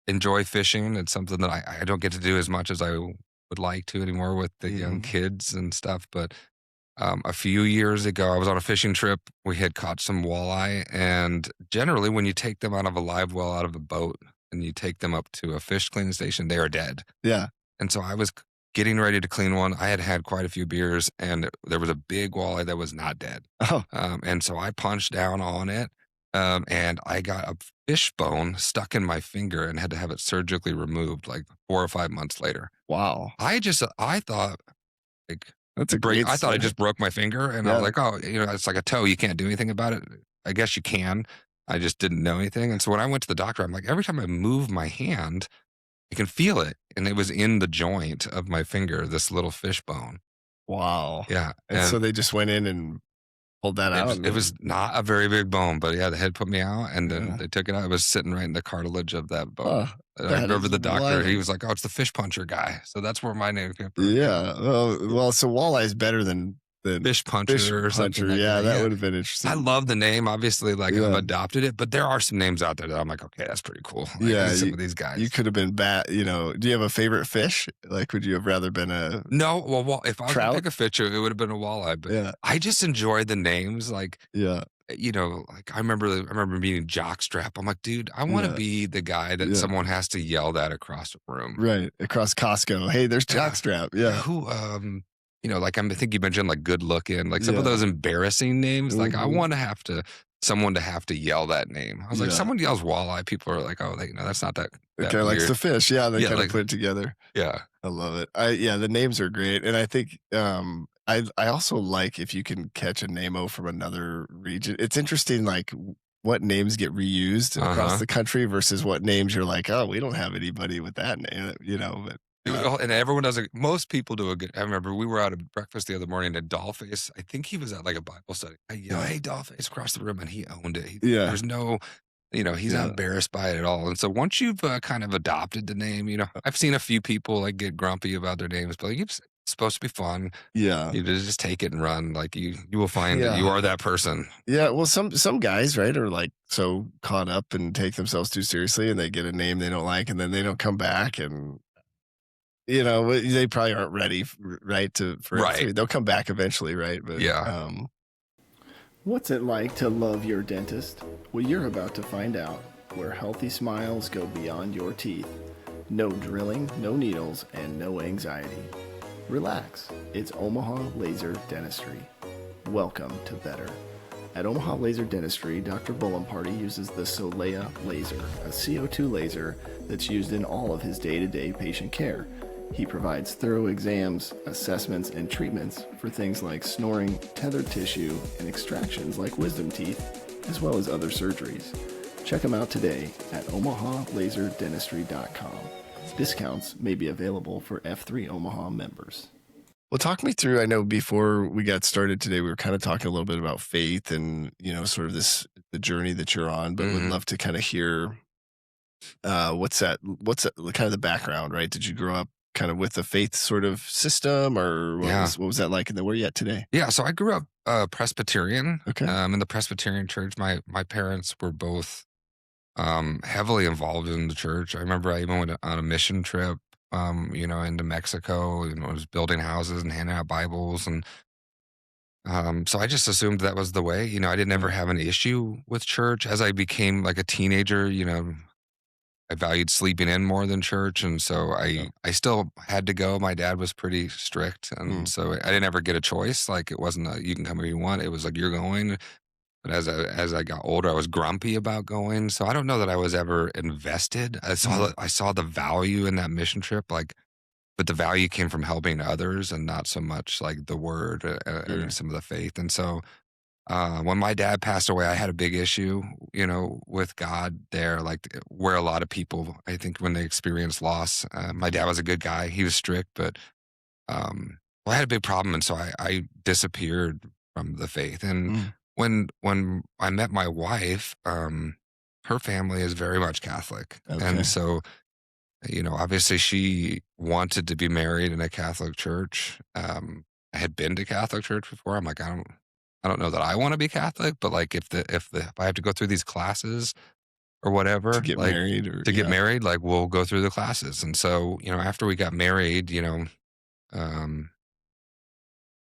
enjoy fishing. It's something that I don't get to do as much as I would like to anymore with the young Mhm. kids and stuff. But a few years ago, I was on a fishing trip. We had caught some walleye, and generally, when you take them out of a live well out of a boat and you take them up to a fish cleaning station, they are dead. Yeah. And so I was getting ready to clean one. I had had quite a few beers, and there was a big walleye that was not dead. Oh, And so I punched down on it, and I got a fish bone stuck in my finger and had to have it surgically removed like 4 or 5 months later. wow. I thought like That's a great I thought I story. just broke my finger, and I was Yeah. like, oh, it's like a toe. You can't do anything about it. I guess you can. I just didn't know anything. And so when I went to the doctor, I'm like, every time I move my hand, I can feel it. And it was in the joint of my finger, this little fish bone. Wow. Yeah. And so they just went in and pulled that out. It was not a very big bone, but yeah, they had put me out and then Yeah. they took it out. It was sitting right in the cartilage of that bone. Huh, And I that remember is the doctor, he wild. was like, oh, it's the fish puncher guy. So that's where my name came from. Yeah. Well, so walleye is better than Fish puncher or something like Yeah, that. that Yeah. would have been I interesting. love the name. Obviously, like I've Yeah. adopted it, but there are some names out there that I'm like, okay, that's pretty cool. Like, Yeah, some of these guys. You could have been do you have a favorite fish? Like, would you have rather been a No, well, if I was trout? gonna pick a fish, it would have been a walleye. But Yeah. I just enjoy the names. Like, Yeah. like I remember meeting Jockstrap. I'm like, dude, I want to Yeah. be the guy that Yeah. someone has to yell that across the room. Right. Across Costco. Hey, there's Yeah. Jockstrap. Yeah. Who, like I think you mentioned like good looking, like some of Yeah. those embarrassing names. Like I Mhm. want to someone to have to yell that name. I was like, Yeah. someone yells walleye, people are like, oh, that's not that. The That guy likes weird. the fish. Yeah, they Yeah, kind of like- put it together. Yeah. I love it. Yeah, the names are great. And I think I also like if you can catch a Nemo from another region. It's interesting like what names get reused across Uh-huh. the country versus what names you're like, oh, we don't have anybody with that name, but And everyone does most people do a good. I remember we were out at breakfast the other morning and Dollface, I think he was at like a Bible study. I yelled, hey, Dollface across the room, and he owned it. Yeah. There's no, he's Yeah. not embarrassed by it at all. And so once you've kind of adopted the name, I've seen a few people like get grumpy about their names, but like, it's supposed to be fun. yeah. You just take it and run. Like you will find that you Yeah. are that person. Yeah, well, some guys, right, are like so caught up and take themselves too seriously, and they get a name they don't like, and then they don't come back, and they probably aren't ready, right, for it. Right. They'll come back eventually, right? But Yeah. What's it like to love your dentist? Well, you're about to find out. Where healthy smiles go beyond your teeth. No drilling, no needles, and no anxiety. Relax. It's Omaha Laser Dentistry. Welcome to better. At Omaha Laser Dentistry, Dr. Bullenparty uses the Solea laser, a CO2 laser that's used in all of his day-to-day patient care. He provides thorough exams, assessments, and treatments for things like snoring, tethered tissue, and extractions like wisdom teeth, as well as other surgeries. Check him out today at omahalaserdentistry.com. Discounts may be available for F3 Omaha members. Well, talk me through. I know before we got started today, we were kind of talking a little bit about faith and, sort of the journey that you're on, but would Mhm. love to kind of hear what's that kind of the background, right? Did you grow up kind of with a faith sort of system, or Yeah. what was that like? And then where are you at today? Yeah, so I grew up Presbyterian. Okay. In the Presbyterian church. My parents were both heavily involved in the church. I remember I even went on a mission trip, into Mexico, and was building houses and handing out Bibles, and so I just assumed that was the way. I didn't ever have an issue with church. As I became like a teenager, I valued sleeping in more than church, and so I still had to go. My dad was pretty strict, and so I didn't ever get a choice. Like it wasn't you can come if you want. It was like you're going. But as I got older, I was grumpy about going. So I don't know that I was ever invested. I saw the value in that mission trip, but the value came from helping others and not so much like the word Sure. and some of the faith. And so when my dad passed away, I had a big issue, with God there, like where a lot of people, I think, when they experience loss. My dad was a good guy; he was strict, but I had a big problem, and so I disappeared from the faith. And when I met my wife, her family is very much Catholic, Okay. and so obviously she wanted to be married in a Catholic church. I had been to Catholic church before. I'm like, I don't know that I want to be Catholic, but like if I have to go through these classes, or whatever, to get like married or to get married, like we'll go through the classes. And so, after we got married, um,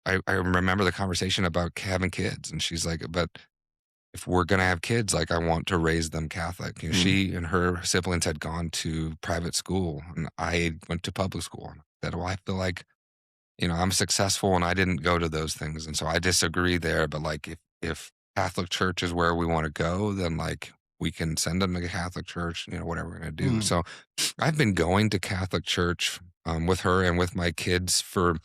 I remember the conversation about having kids, and she's like, "But if we're gonna have kids, like I want to raise them Catholic." Mm, She and her siblings had gone to private school, and I went to public school. And I said, "Well, I feel like I'm successful, and I didn't go to those things, and so I disagree there. But like, if Catholic church is where we want to go, then like we can send them to a Catholic church, whatever we're gonna do." mm, So I've been going to Catholic church with her and with my kids for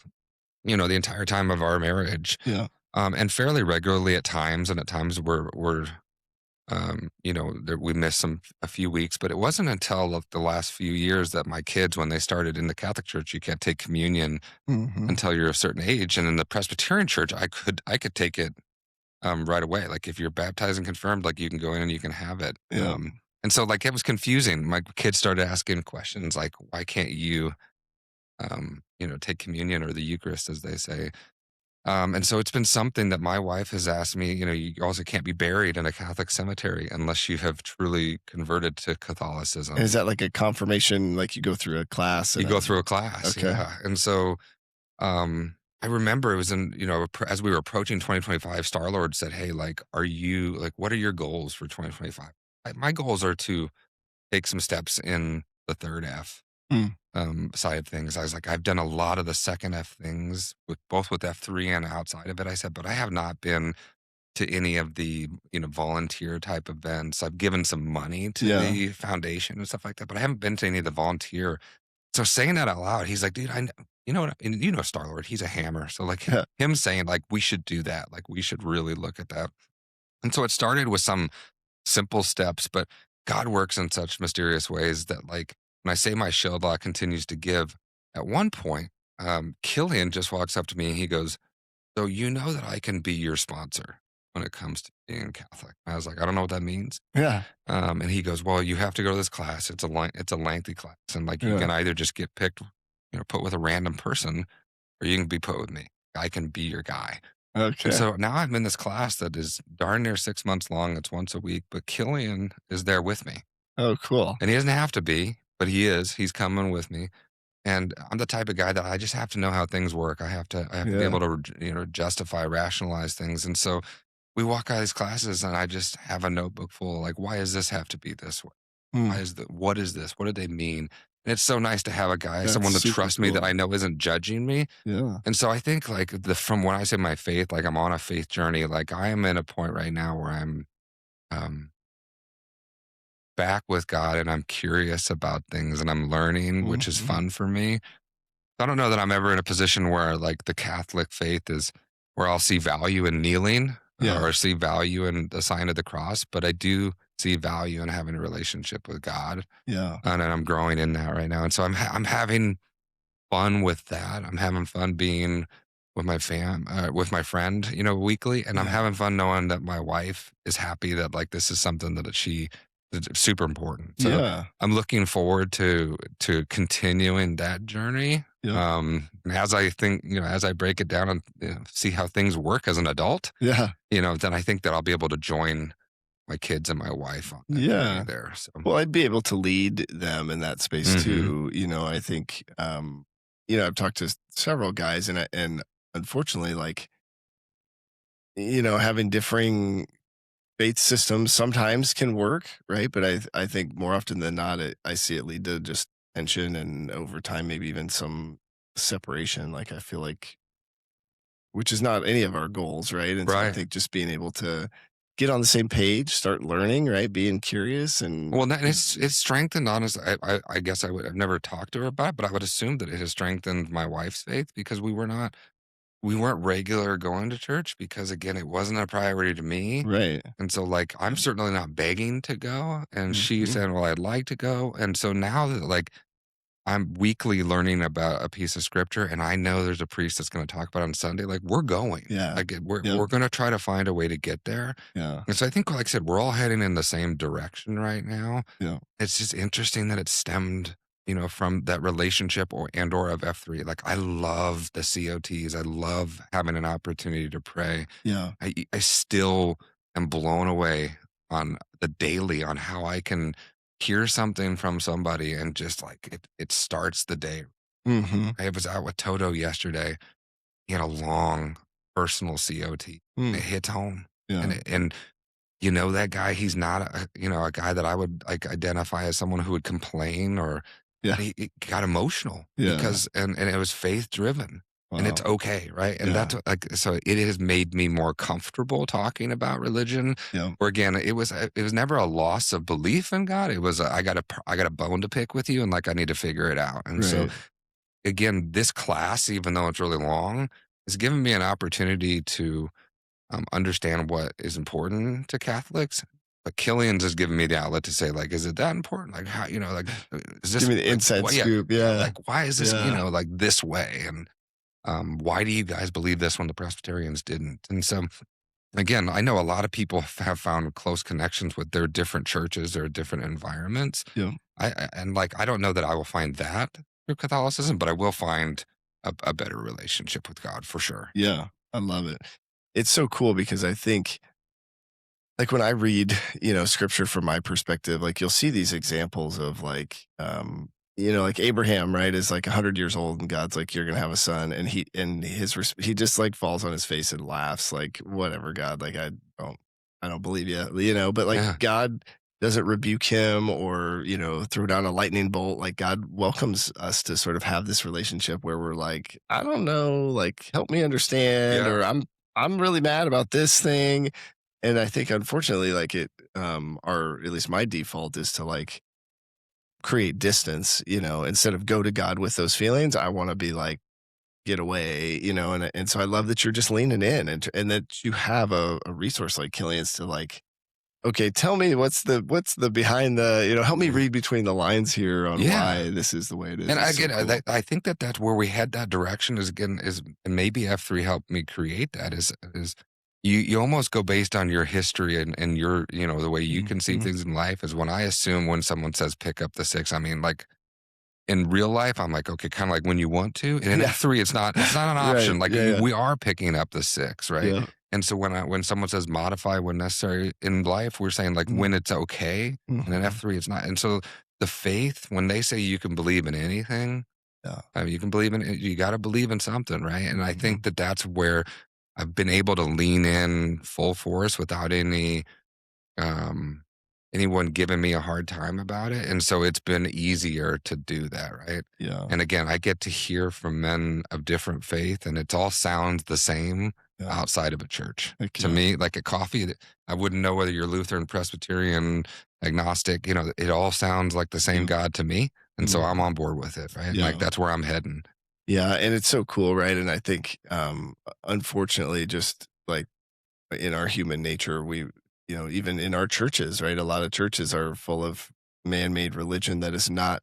the entire time of our marriage, yeah. and fairly regularly at times, and at times we're we missed a few weeks, but it wasn't until the last few years that my kids, when they started in the Catholic church, you can't take communion Mhm. until you're a certain age, and in the Presbyterian church, I could take it right away. Like if you're baptized and confirmed, like you can go in and you can have it. Yeah. And so like it was confusing. My kids started asking questions like, "Why can't you, take communion or the Eucharist, as they say?" And so it's been something that my wife has asked me. You also can't be buried in a Catholic cemetery unless you have truly converted to And is Catholicism. that like a confirmation, like you go through a class You and go through a class, okay. yeah. And so I remember it was as we were approaching 2025, Star Lord said, "Hey, like, what are your goals for 2025?" My goals are to take some steps in the third F Mm, side of things. I was like, I've done a lot of the second F things with both with F3 and outside of it. I said, but I have not been to any of the volunteer type events. I've given some money to yeah. the foundation and stuff like that, but I haven't been to any of the volunteer. So saying that out loud, he's like, dude, you know what, and Star Lord, he's a hammer. So like Yeah. him saying like we should do that, like we should really look at that. And so it started with some simple steps, but God works in such mysterious ways that, like, when I say my shield law continues to give, at one point, Killian just walks up to me and he goes, "So you know that I can be your sponsor when it comes to being Catholic?" I was like, "I don't know what that means." Yeah. And he goes, "Well, you have to go to this class. It's a lengthy class, and like you Yeah. can either just get picked, put with a random person, or you can be put with me. I can be your guy." And Okay. so now I'm in this class that is darn near 6 months long. It's once a week, but Killian is there with me. Oh, cool. And he doesn't have to be, but he is. He's coming with me. And I'm the type of guy that I just have to know how things work. I have to be Yeah. able to, justify, rationalize things. And so we walk out of these classes and I just have a notebook full like, why does this have to be this way? Mm, What is this? What do they mean? And it's so nice to have a guy, that's someone to super trust me that cool. I know isn't judging me. Yeah. And so I think like from when I say my faith, like I'm on a faith journey, like I am in a point right now where I'm um back with God and I'm curious about things and I'm learning, which is Mhm. fun for me. I don't know that I'm ever in a position where like the Catholic faith is where I'll see value in kneeling Yeah. or see value in the sign of the cross, but I do see value in having a relationship with God. Yeah. And I'm growing in that right now. And so I'm having fun with that. I'm having fun being with my friend, weekly, and I'm Yeah. having fun knowing that my wife is happy that like this is something that she is super important. So Yeah. I'm looking forward to continuing that journey. Yep. And as I think, as I break it down and see how things work as an adult, Yeah. then I think that I'll be able to join my kids and my wife on that journey Yeah. there. So, Well, I'd be able to lead them in that space hmm too. I think, I've talked to several guys and unfortunately, like, having differing faith systems sometimes can work, right? But I think more often than not, I see it lead to just tension and over time, maybe even some separation. Like I feel like, which is not any of our goals, right? And so I right. think just being able to get on the same page, start learning, right? Being curious and Well, that it's strengthened, honestly, I guess I've never talked to her about it, but I would assume that it has strengthened my wife's faith because we weren't regular going to church because, again, it wasn't a priority to me, right. and so, like, I'm certainly not begging to go, and she's Mhm. saying, "Well, I'd like to go," and so now that, like, I'm weekly learning about a piece of scripture, and I know there's a priest that's gonna talk about it on Sunday, like, we're going. Yeah. Like, Yep. we're gonna try to find a way to get there, Yeah. and so I think, like I said, we're all heading in the same direction right now. Yeah. It's just interesting that it stemmed, from that relationship or of F3. Like I love the COTs. I love having an opportunity to pray. Yeah. I still am blown away on the daily on how I can hear something from somebody and just like it starts the day. Mhm. I was out with Toto yesterday. He had a long personal COT. It Mm. hits home. Yeah. And you know that guy, he's not a guy that I would like identify as someone who would complain or Yeah. he got emotional Yeah. because and it was faith driven. And it's Wow. okay, right? And Yeah. that's what, like so it has made me more comfortable talking about religion. Yeah. Where again, it was never a loss of belief in God. It was I got a bone to pick with you, and like I need to figure it out. And so Right. again, this class, even though it's really long, has given me an opportunity to understand what is important to Catholics. But Killian's has given me the outlet to say, like, is it that important? Like, how, like, is this Give me the like, inside yeah, scoop. yeah, Yeah. like, why is this, Yeah. like this way? And why do you guys believe this when the Presbyterians didn't? And so, again, I know a lot of people have found close connections with their different churches or different environments. Yeah. And like, I don't know that I will find that through Catholicism, but I will find a better relationship with God for sure. Yeah. I love it. It's so cool because I think like when I read, scripture from my perspective, like you'll see these examples of like, like Abraham, right, is like 100 years old and God's like, you're going to have a son. And he just like falls on his face and laughs like, whatever, God, like, I don't believe you, but like Yeah. God doesn't rebuke him or, throw down a lightning bolt. Like God welcomes us to sort of have this relationship where we're like, I don't know, like, help me understand, Yeah. or I'm really mad about this thing. And I think unfortunately, like or at least my default is to like create distance, instead of go to God with those feelings. I want to be like, get away, and so I love that you're just leaning in and that you have a resource like Killian's to like, okay, tell me what's the behind the, help me read between the lines here on Yeah. why this is the way it is. And It's so cool. I think that's where we head that direction is again is and maybe F3 helped me create that is you almost go based on your history and your the way you conceive Mhm. things in life is when I assume when someone says pick up the six. I mean, like in real life I'm like, okay, kind of like when you want to, and in Yeah. F3 it's not an Right. option, like Yeah, yeah. we are picking up the six, right? Yeah. And so when someone says modify when necessary in life, we're saying like when it's okay, and in Mhm. F3 it's not. And so the faith, when they say you can believe in anything, Yeah. you can believe in it. You got to believe in something, right? And I Mhm. think that that's where I've been able to lean in full force without um, anyone giving me a hard time about it. And so it's been easier to do that, right? Yeah. And again, I get to hear from men of different faith, and it all sounds the same Yeah. outside of a church. Heck To yeah. me, like a coffee, I wouldn't know whether you're Lutheran, Presbyterian, agnostic. It all sounds like the same Yeah. God to me. And so I'm Mhm. on board with it, right? Yeah. Like that's where I'm heading. Yeah, and it's so cool, right? And I think, unfortunately, just like in our human nature, even in our churches, right? A lot of churches are full of man-made religion that is not,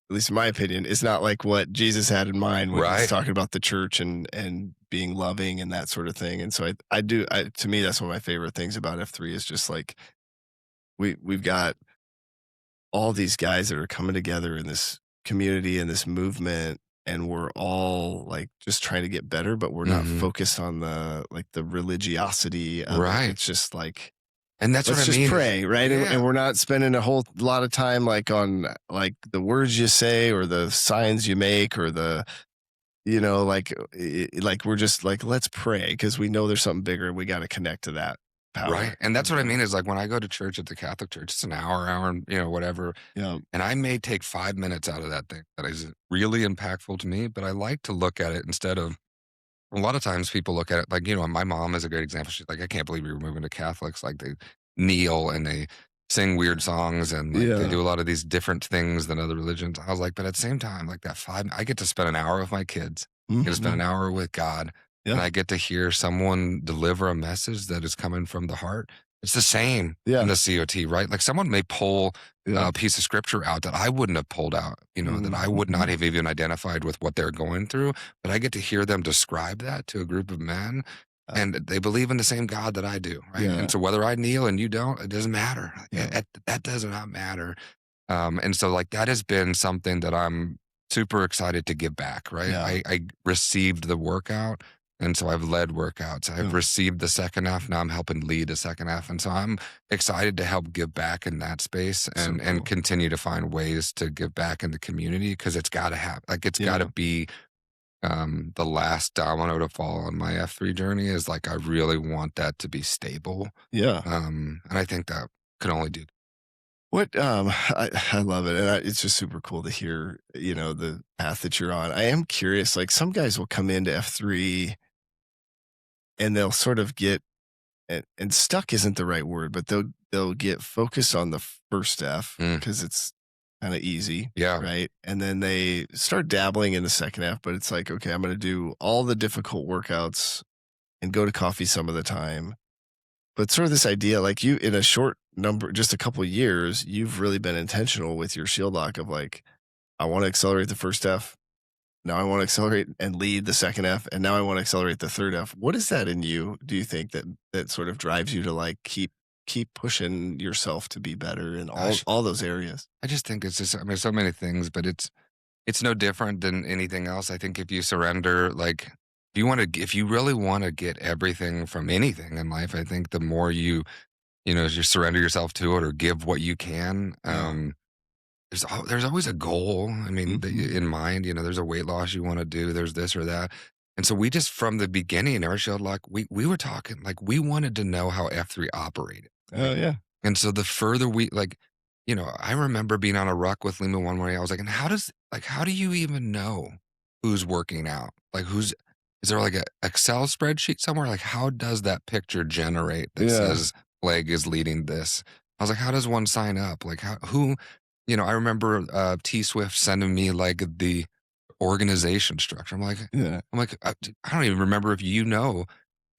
at least in my opinion, is not like what Jesus had in mind when he's Right. talking about the church and being loving and that sort of thing. And so to me, that's one of my favorite things about F3 is just like we've got all these guys that are coming together in this community and this movement, and we're all like just trying to get better, but we're not Mhm. focused on the religiosity of it. Right. It's just like, And that's what let's I just mean. pray, right? And, Yeah. and we're not spending a whole lot of time like on like the words you say or the signs you make or like we're just like, let's pray because we know there's something bigger and we got to connect to that power. Right. And that's what I mean is like when I go to church at the Catholic church, it's an hour and, whatever. Yeah. And I may take 5 minutes out of that thing that is really impactful to me, but I like to look at it instead of a lot of times people look at it like, my mom is a great example. She's like, I can't believe you're moving to Catholics. Like they kneel and they sing weird songs and like they Yeah. do a lot of these different things than other religions. I was like, but at the same time, like I get to spend an hour with my kids. I get to spend an Mhm. hour with God. Yeah. And I get to hear someone deliver a message that is coming from the heart. It's the same Yeah. in the COT, right? Like someone may pull Yeah. a piece of scripture out that I wouldn't have pulled out, that I would not Mhm. have even identified with what they're going through. But I get to hear them describe that to a group of men, Uh, and they believe in the same God that I do, right? Yeah. And so whether I kneel and you don't, it doesn't matter. Yeah. That does not matter. And so like that has been something that I'm super excited to give back, right? Yeah. I received the workout And so I've led workouts. I've Yeah. received the second half. Now I'm helping lead the second half. And so I'm excited to help give back in that space So and cool. continue to find ways to give back in the community because it's got to happen. Like it's got to Yeah. be the last domino to fall on my F3 journey is like I really want that to be stable. Yeah. And I think that could only do. What I love it, and it's just super cool to hear, the path that you're on. I am curious, like some guys will come into F3 and they'll sort of get and stuck isn't the right word, but they'll get focused on the first F Mm, because it's kind of easy, yeah. right? And then they start dabbling in the second F, but it's like, okay, I'm going to do all the difficult workouts and go to coffee some of the time. But sort of this idea, like you in a short number, just a couple of years, you've really been intentional with your shield lock of like, I want to accelerate the first F. Now I want to accelerate and lead the second F, and now I want to accelerate the third F. What is that in you? Do you think that sort of drives you to like keep pushing yourself to be better in Gosh, all those areas? I just think it's just I mean so many things, but it's no different than anything else. I think if you surrender, like if you really want to get everything from anything in life, I think the more you surrender yourself to it or give what you can. Yeah. There's always a goal. I mean, Hmm. in mind. There's a weight loss you want to do. There's this or that, and so we just from the beginning, our show like we were talking like we wanted to know how F3 operated, Oh right? yeah. And so the further we I remember being on a ruck with Lima one morning. I was like, and how do you even know who's working out? Like is there like a Excel spreadsheet somewhere? Like how does that picture generate that Yeah. says Leg is leading this? I was like, how does one sign up? Like I remember T Swift sending me like the organization structure. Yeah. I don't even remember if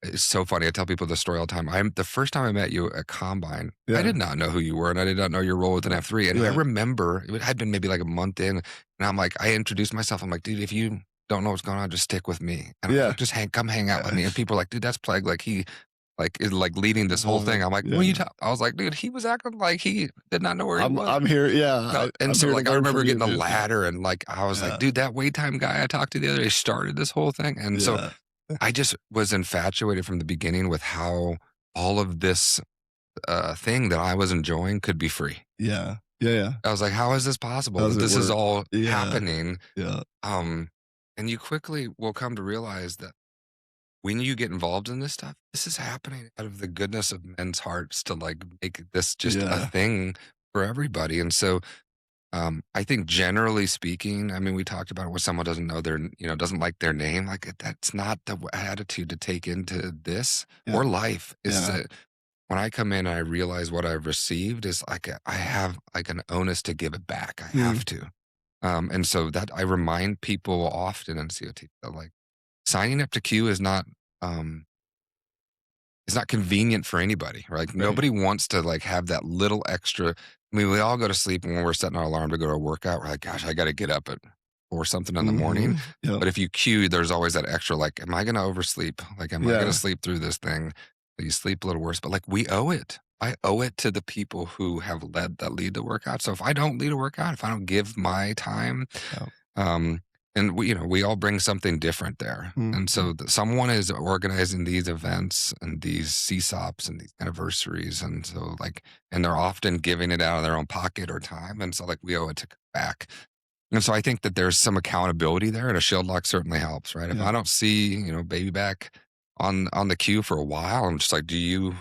it's so funny. I tell people the story all the time. The first time I met you at Combine, I Yeah. did not know who you were, and I did not know your role with an F3. And I Yeah. remember it had been maybe like a month in, and I'm like, I introduced myself. I'm like, dude, if you don't know what's going on, just stick with me, and I'm Yeah. like, come hang out with me. And people are like, dude, that's Plague. Like he is like leading this whole thing. I'm like, what are you Yeah. talking? I was like, dude, he was acting like he did not know where he was. I'm here. Yeah. No, and I'm so here to like I learn remember from you, getting the dude. ladder, and like I was like, Yeah. dude, that wait time guy I talked to the other day started this whole thing, and so Yeah. I just was infatuated from the beginning with how all of this thing that I was enjoying could be free. Yeah. Yeah. Yeah. I was like, how is this possible How that does it this is work? all Yeah. happening? Yeah. Um, and you quickly will come to realize that when you get involved in this stuff, this is happening out of the goodness of men's hearts to like make this just a Yeah. thing for everybody. And so I think generally speaking, I mean, we talked about it when someone doesn't know doesn't like their name. Like that's not the attitude to take into this Yeah. or life. Is Yeah. that when I come in and I realize what I've received is like I have like an onus to give it back. I Mm. have to. And so that I remind people often in COT that like signing up to Q um, is not convenient for anybody, right? Like Right. nobody wants to like have that little extra. I mean, we all go to sleep and when we're setting our alarm to go to a workout. We're like, gosh, I got to get up at or something in the morning. Mhm. Yep. But if you queue, there's always that extra like, am I going to oversleep? Like, am I going to Yeah. sleep through this thing? You sleep a little worse, but like we owe it. I owe it to the people who have lead the workout. So if I don't lead a workout, if I don't give my time, Yeah. um, and we all bring something different there. And Mhm. so someone is organizing these events and these CSOPs and these anniversaries. And so and they're often giving it out of their own pocket or time. And so like we owe it to come back. And so I think that there's some accountability there and a shield lock certainly helps, right? If Yeah. I don't see, baby back on the queue for a while, I'm just like, do you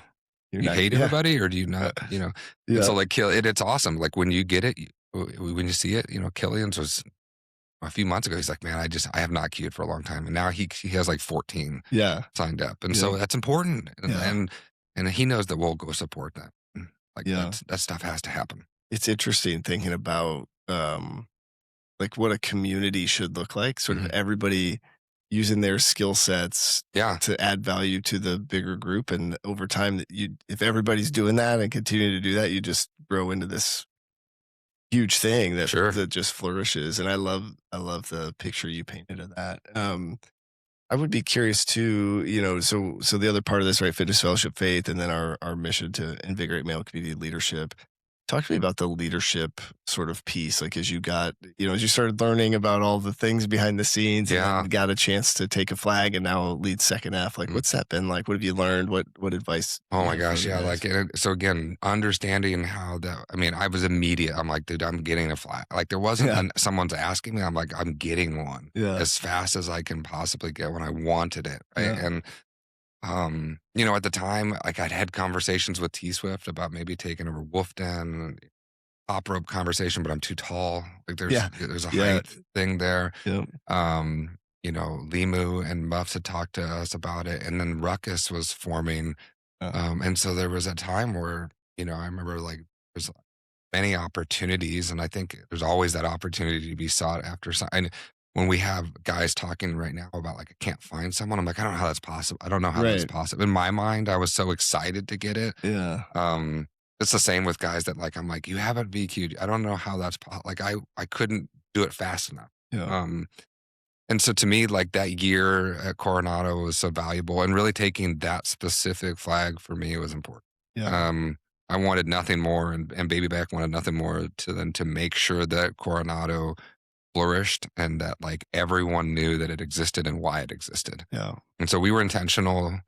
You're you not. hate Yeah. everybody or do you not, and Yeah. so like kill it, it's awesome. Like when you get it, when you see it, Killian's was a few months ago, he's like, man, I have not queued for a long time. And now he has like 14 Yeah. signed up. And Yeah. so that's important. Yeah. And he knows that we'll go support that. Like Yeah. that stuff has to happen. It's interesting thinking about like what a community should look like. Sort of Mhm. everybody using their skill sets Yeah. to add value to the bigger group. And over time that if everybody's doing that and continue to do that, you just grow into this huge thing Sure. that just flourishes. And I love the picture you painted of that. I would be curious too, so the other part of this, right? Fitness fellowship, faith, and then our mission to invigorate male community leadership. Talk to me about the leadership sort of piece, like, as you got as you started learning about all the things behind the scenes and then Yeah. got a chance to take a flag and now lead second F, like, Mm. what's that been like? What have you learned? What advice do Oh you my have for gosh, other yeah, guys? like, so again, understanding how that I mean, I was immediate. I'm like, "Dude, I'm getting a flag." Like, there wasn't Yeah, someone's asking me, I'm like, "I'm getting one yeah, as fast as I can possibly get one." I wanted it, right? yeah, And, at the time, like, I'd had conversations with T-Swift about maybe taking over Wolf Den, top rope conversation, but I'm too tall. Like, yeah, there's a yeah, height thing there. yeah, Limu and Muffs had talked to us about it, and then Ruckus was forming. uh, And so there was a time where, I remember like there's many opportunities, and I think there's always that opportunity to be sought after. And when we have guys talking right now about like, I can't find someone, I'm like, I don't know how that's possible. I don't know how that's right, possible. In my mind, I was so excited to get it. yeah, Um, it's the same with guys that like, I'm like, you haven't VQ'd. I don't know how that's like, I couldn't do it fast enough. yeah, Um, and so to me, like that year at Coronado was so valuable, and really taking that specific flag for me was important. yeah, Um, I wanted nothing more, and Baby Back wanted nothing more than to make sure that Coronado flourished and that like everyone knew that it existed and why it existed. yeah, And so we were intentional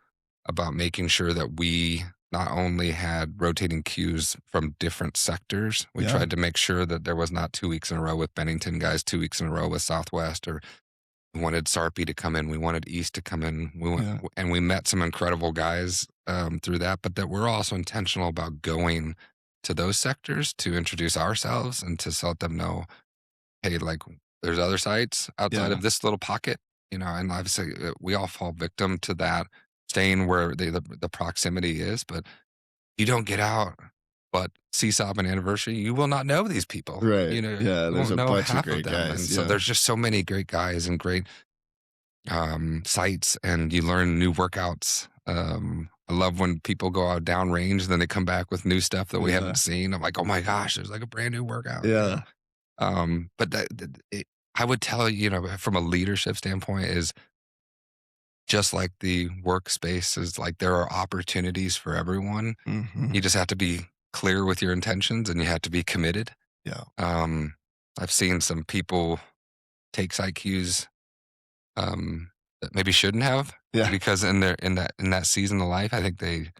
about making sure that we not only had rotating cues from different sectors, we yeah, tried to make sure that there was not 2 weeks in a row with Bennington guys, 2 weeks in a row with Southwest, or we wanted Sarpy to come in. We wanted East to come in. yeah, And we met some incredible guys through that, but that we're also intentional about going to those sectors to introduce ourselves and to let them know, hey, like there's other sites outside yeah, of this little pocket, and obviously we all fall victim to that, staying where the proximity is, but you don't get out. But CSOP and Anniversary, you will not know these people. right, yeah, You there's won't a know bunch of half of great them. And guys, so yeah, there's just so many great guys and great sites, and you learn new workouts. I love when people go out downrange and then they come back with new stuff that we yeah, haven't seen. I'm like, oh my gosh, there's like a brand new workout. yeah, But I would tell you, from a leadership standpoint, is just like the workspace is like there are opportunities for everyone. mhm, You just have to be clear with your intentions and you have to be committed. yeah, Um, I've seen some people take site cues that maybe shouldn't have, yeah, because in that season of life, I think they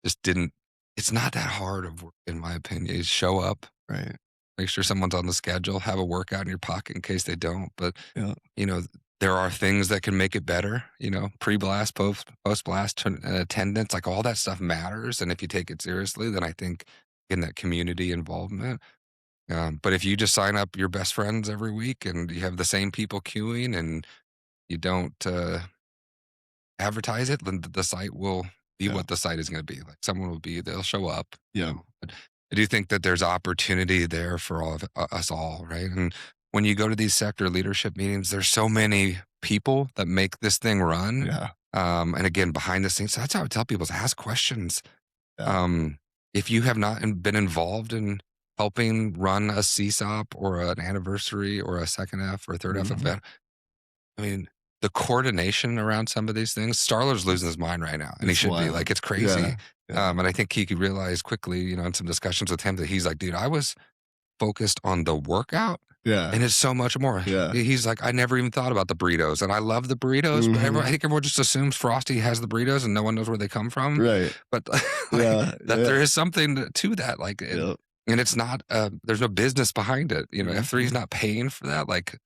just didn't. It's not that hard of work, in my opinion. You show up, right, make sure someone's on the schedule, have a workout in your pocket in case they don't. But yeah, you know, there are things that can make it better. Pre-blast, post-blast, attendance, like all that stuff matters. And if you take it seriously, then I think in that community involvement. But if you just sign up your best friends every week and you have the same people queuing and you don't advertise it, then the site will be yeah, what the site is going to be. Like someone will be, they'll show up. yeah, But I do think that there's opportunity there for all of us all, right? And when you go to these sector leadership meetings, there's so many people that make this thing run. yeah, And again, behind the scenes, so that's how I tell people is ask questions. yeah, Um, if you have not been involved in helping run a CSOP or an anniversary or a second F or a third F mhm, event, I mean, the coordination around some of these things, Starler's losing his mind right now, and he it's should be. wild, Like, it's yeah, crazy. yeah, And I think he could realize quickly, in some discussions with him that he's like, dude, I was focused on the workout yeah, and it's so much more. yeah, He's like, I never even thought about the burritos, and I love the burritos, but mhm, I think everyone just assumes Frosty has the burritos and no one knows where they come from. right, But like, yeah, that yeah, there is something to that. Like, yeah, and it's not, there's no business behind it. F3 is mhm, not paying for that. Like,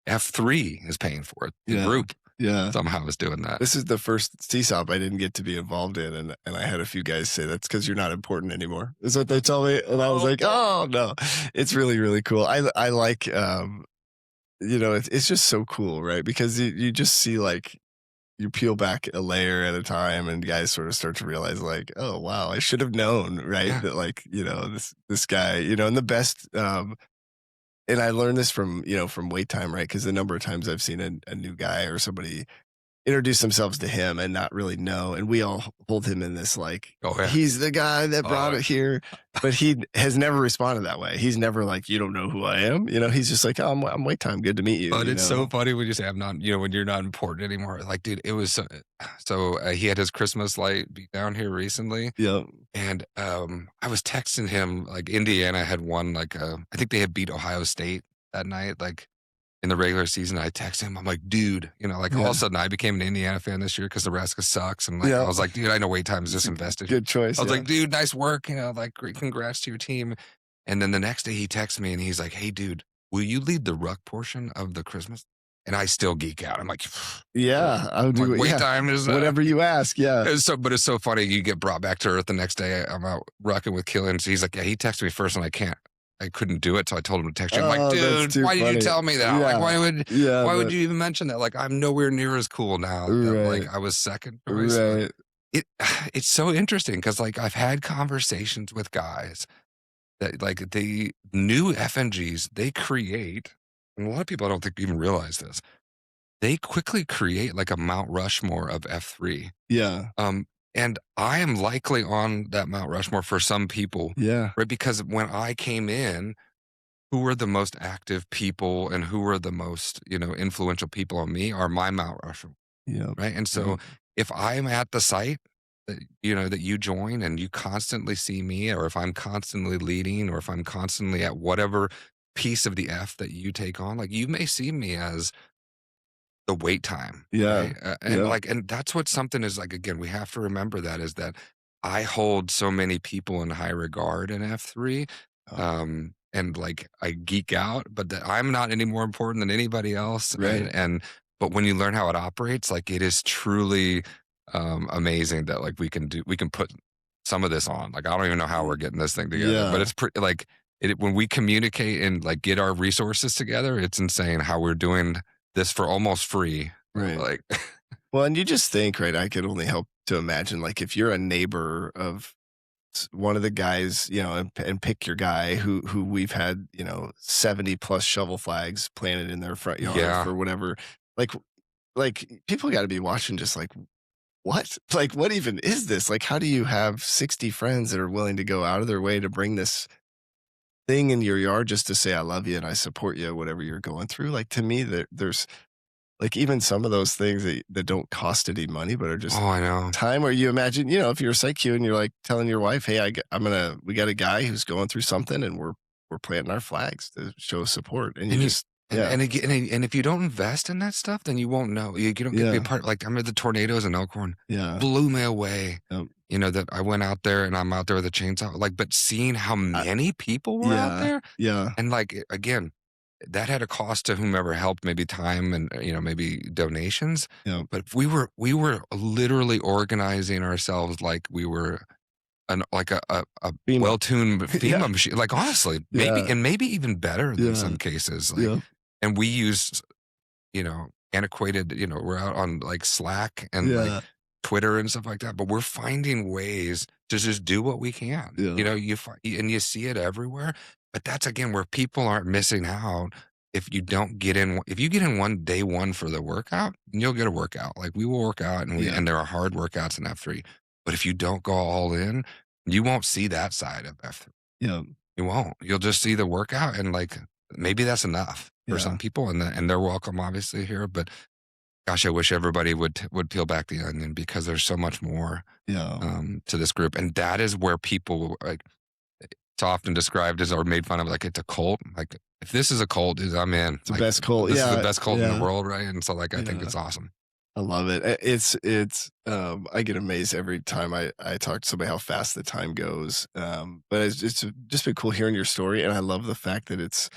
F3 is paying for it. The yeah, group yeah. somehow is doing that. This is the first CSOP I didn't get to be involved in, and I had a few guys say that's because you're not important anymore. Is what they tell me, and I was like, oh no, it's really really cool. I like it's just so cool, right? Because you just see like you peel back a layer at a time, and guys sort of start to realize like, oh wow, I should have known, right? Yeah. That like this guy, and the best. And I learned this from wait time, right? Because the number of times I've seen a new guy or somebody introduce themselves to him and not really know, and we all hold him in this like Oh yeah. he's the guy that brought Oh, it here, but he has never responded that way. He's never like, you don't know who I am, he's just like, oh, I'm wait time, good to meet you, but it's so funny when you say I'm not, when you're not important anymore. Like, dude, it was so he had his Christmas light be down here recently, yeah, And I was texting him like Indiana had won I think they had beat Ohio State that night, like in the regular season. I texted him, I'm like, dude, like all of a sudden I became an Indiana fan this year because Nebraska sucks. And like I Yeah. was like, dude, I know wait time is It's a disinvested. good choice. I was Yeah. like, dude, nice work, like great congrats to your team. And then the next day he texts me and he's like, hey dude, will you lead the ruck portion of the Christmas? And I still geek out. I'm like, Yeah, I'll do it. wait Yeah. time is Whatever you ask. Yeah. but it's so funny. You get brought back to earth the next day. I'm out rucking with Killian. So he's like, yeah, he texted me first and I couldn't do it. So I told him to text you. I'm like, Oh, that's dude, too why did you funny. tell me that? Yeah. Like, Yeah, why would you even mention that? Like, I'm nowhere near as cool now. That, Right. like I was second choice. Right. It's so interesting because like I've had conversations with guys that like the new FNGs they create, and a lot of people I don't think even realize this. They quickly create like a Mount Rushmore of F3. Yeah. And I am likely on that Mount Rushmore for some people, Yeah. right? Because when I came in, who were the most active people and who were the most, influential people on me are my Mount Rushmore, Yeah. right? And so if I'm at the site that, that you join and you constantly see me, or if I'm constantly leading, or if I'm constantly at whatever piece of the F that you take on, like you may see me as the wait time. Yeah. Right? And that's what something is like, again, we have to remember that is that I hold so many people in high regard in F3. And like I geek out, but that I'm not any more important than anybody else. Right. But when you learn how it operates, like it is truly amazing that like we can put some of this on. Like I don't even know how we're getting this thing together, but it's pretty like when we communicate and like get our resources together, it's insane how we're doing this for almost free. Right. Like, well, and you just think, right? I could only help to imagine, like, if you're a neighbor of one of the guys, and pick your guy who we've had, 70 plus shovel flags planted in their front yard for whatever. Like people got to be watching, just like, what? Like, what even is this? Like, how do you have 60 friends that are willing to go out of their way to bring this thing in your yard just to say I love you and I support you, whatever you're going through? Like, to me, there's like even some of those things that don't cost any money, but are just I know. time where you imagine, if you're a site queue and you're like telling your wife, hey, we got a guy who's going through something and we're planting our flags to show support. And and if you don't invest in that stuff, then you won't know. You don't get to be a part. Like I remember the tornadoes in Elkhorn blew me away. That I went out there and I'm out there with a chainsaw. Like, but seeing how many people were out there, and like again, that had a cost to whomever helped, maybe time and maybe donations. But we were literally organizing ourselves like we were a well-tuned FEMA machine. Like honestly, maybe even better in some cases. Like, and we used antiquated. We're out on like Slack and like Twitter and stuff like that. But we're finding ways to just do what we can. You see it everywhere. But that's again where people aren't missing out. If you get in day one for the workout, you'll get a workout. Like we will work out, and there are hard workouts in F3. But if you don't go all in, you won't see that side of F3. Yeah, you won't. You'll just see the workout, and like maybe that's enough for some people, and they're welcome obviously here. But gosh, I wish everybody would peel back the onion because there's so much more to this group, and that is where people like. It's often described as or made fun of like it's a cult. Like if this is a cult, I'm in. It's the best cult. This is the best cult in the world, right? And so like I think it's awesome. I love it. It's I get amazed every time I talk to somebody how fast the time goes. But it's just been cool hearing your story, and I love the fact that it's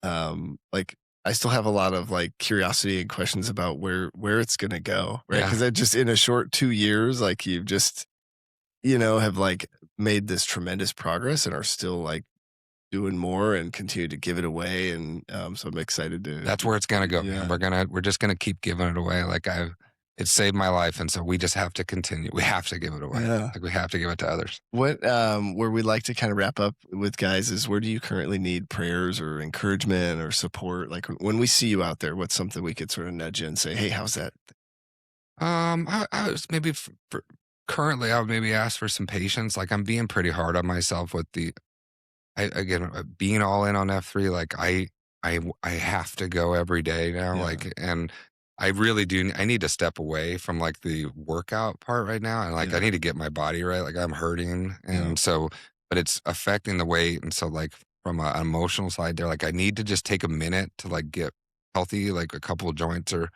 like I still have a lot of like curiosity and questions about where it's gonna go, right? Because it just in a short 2 years, like you've just have like made this tremendous progress and are still like doing more and continue to give it away. And so I'm excited to. That's where it's gonna go. Yeah. We're just gonna keep giving it away. Like it saved my life, and so we just have to continue. We have to give it away. Yeah. Like we have to give it to others. What where we like to kind of wrap up with guys is where do you currently need prayers or encouragement or support? Like when we see you out there, what's something we could sort of nudge you and say, hey, how's that? I was maybe currently I would maybe ask for some patience. Like I'm being pretty hard on myself with being all in on F3. Like I have to go every day now. Like, and I really do. I need to step away from like the workout part right now. And like, I need to get my body right. Like I'm hurting. And so, but it's affecting the weight. And so like from an emotional side there, like I need to just take a minute to like get healthy. Like a couple of joints are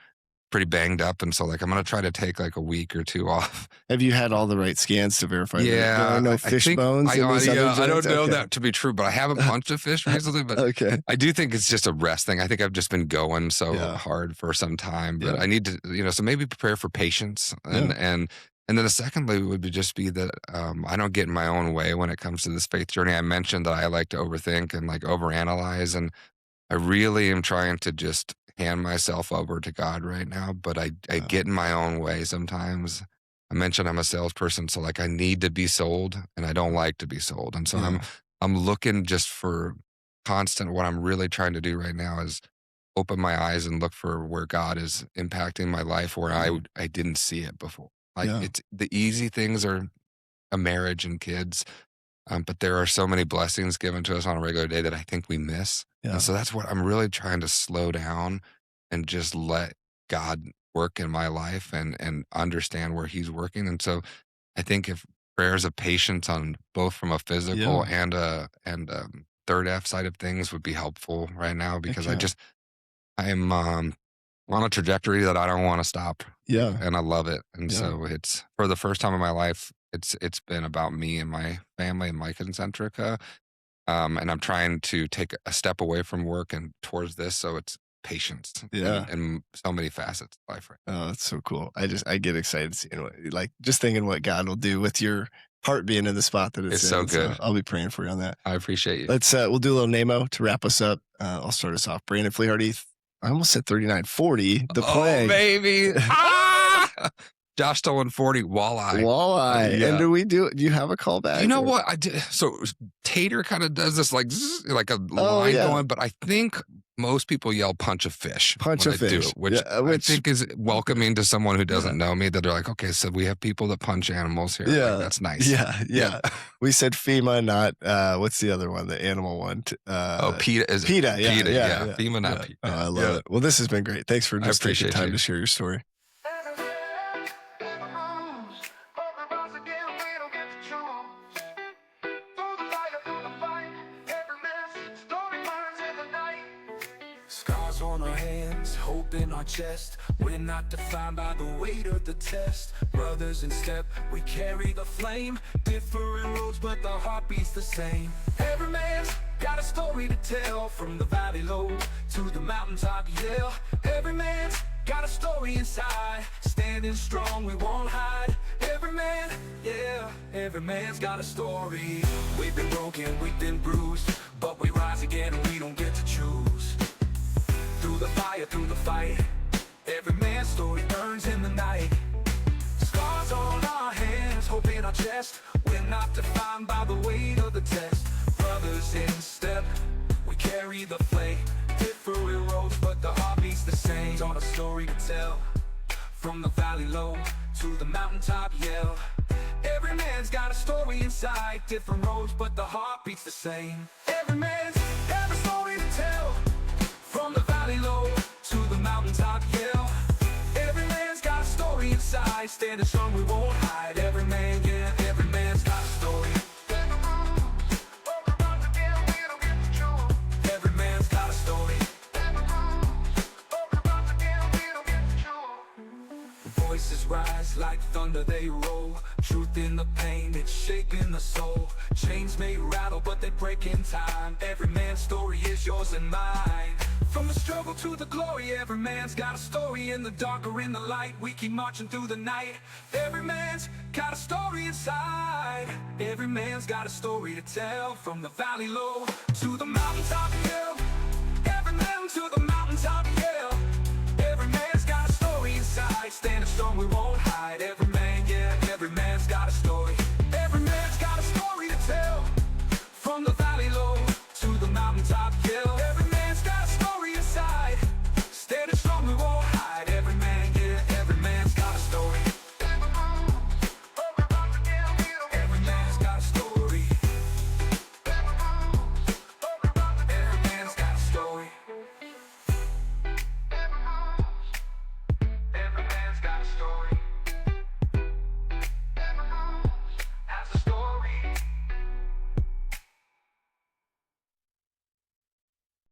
pretty banged up. And so like, I'm going to try to take like a week or 2 off. Have you had all the right scans to verify that there are no fish think bones in these other joints? I don't know that to be true, but I haven't punched a fish recently, but I do think it's just a rest thing. I think I've just been going so hard for some time, but I need to, so maybe prepare for patience. And then the secondly would be just be that I don't get in my own way when it comes to this faith journey. I mentioned that I like to overthink and like overanalyze, and I really am trying to just hand myself over to God right now, but I get in my own way sometimes. I mentioned I'm a salesperson, so like I need to be sold and I don't like to be sold. And so I'm looking just for constant. What I'm really trying to do right now is open my eyes and look for where God is impacting my life where I didn't see it before. Like it's the easy things are a marriage and kids. But there are so many blessings given to us on a regular day that I think we miss. And so that's what I'm really trying to slow down and just let God work in my life and understand where he's working. And so I think if prayers of patience on both from a physical and third F side of things would be helpful right now, because I am on a trajectory that I don't want to stop. And I love it. And so it's for the first time in my life, it's been about me and my family and my concentrica. And I'm trying to take a step away from work and towards this. So it's patience and so many facets of life. Right. Oh, that's so cool. I get excited seeing like just thinking what God will do with your heart being in the spot that it's in. So good. So I'll be praying for you on that. I appreciate you. Let's, we'll do a little NAMO to wrap us up. I'll start us off. Brandon Flehardy, I almost said 3940. The plague. Oh, baby. Josh Stolen 40, Walleye. Walleye. And do you have a callback? You know what? I did. So Tater kind of does this like a line going, but I think most people yell punch a fish. Punch a fish. Which I think is welcoming to someone who doesn't know me, that they're like, okay, so we have people that punch animals here. Like, that's nice. Yeah. We said FEMA, not, what's the other one? The animal one. PETA. PETA. Yeah. FEMA, not PETA. Oh, I love it. Well, this has been great. Thanks for just taking time to share your story. On our hands, hope in our chest. We're not defined by the weight of the test. Brothers in step, we carry the flame. Different roads, but the heart beats the same. Every man's got a story to tell. From the valley low to the mountaintop, yeah. Every man's got a story inside. Standing strong, we won't hide. Every man, every man's got a story. We've been broken, we've been bruised, but we rise again and we don't get to choose. Through the fire, through the fight, every man's story burns in the night. Scars on our hands, hope in our chest. We're not defined by the weight of the test. Brothers in step, we carry the flame. Different roads, but the heart beats the same. On a story to tell, from the valley low to the mountaintop, yell. Every man's got a story inside. Different roads, but the heart beats the same. Every man's got a story to tell. From the valley low to the mountaintop, yeah. Every man's got a story inside. Standing strong, we won't hide. Every man's got a story. Every man's got a story. Voices rise like thunder, they roll. Truth in the pain, it's shaping the soul. Chains may rattle, but they break in time. Every man's story is yours and mine. From the struggle to the glory, every man's got a story. In the dark or in the light, we keep marching through the night. Every man's got a story inside. Every man's got a story to tell. From the valley low to the mountaintop hill. Every man to the mountaintop hill. Every man's got a story inside. Standing strong, we won't hide.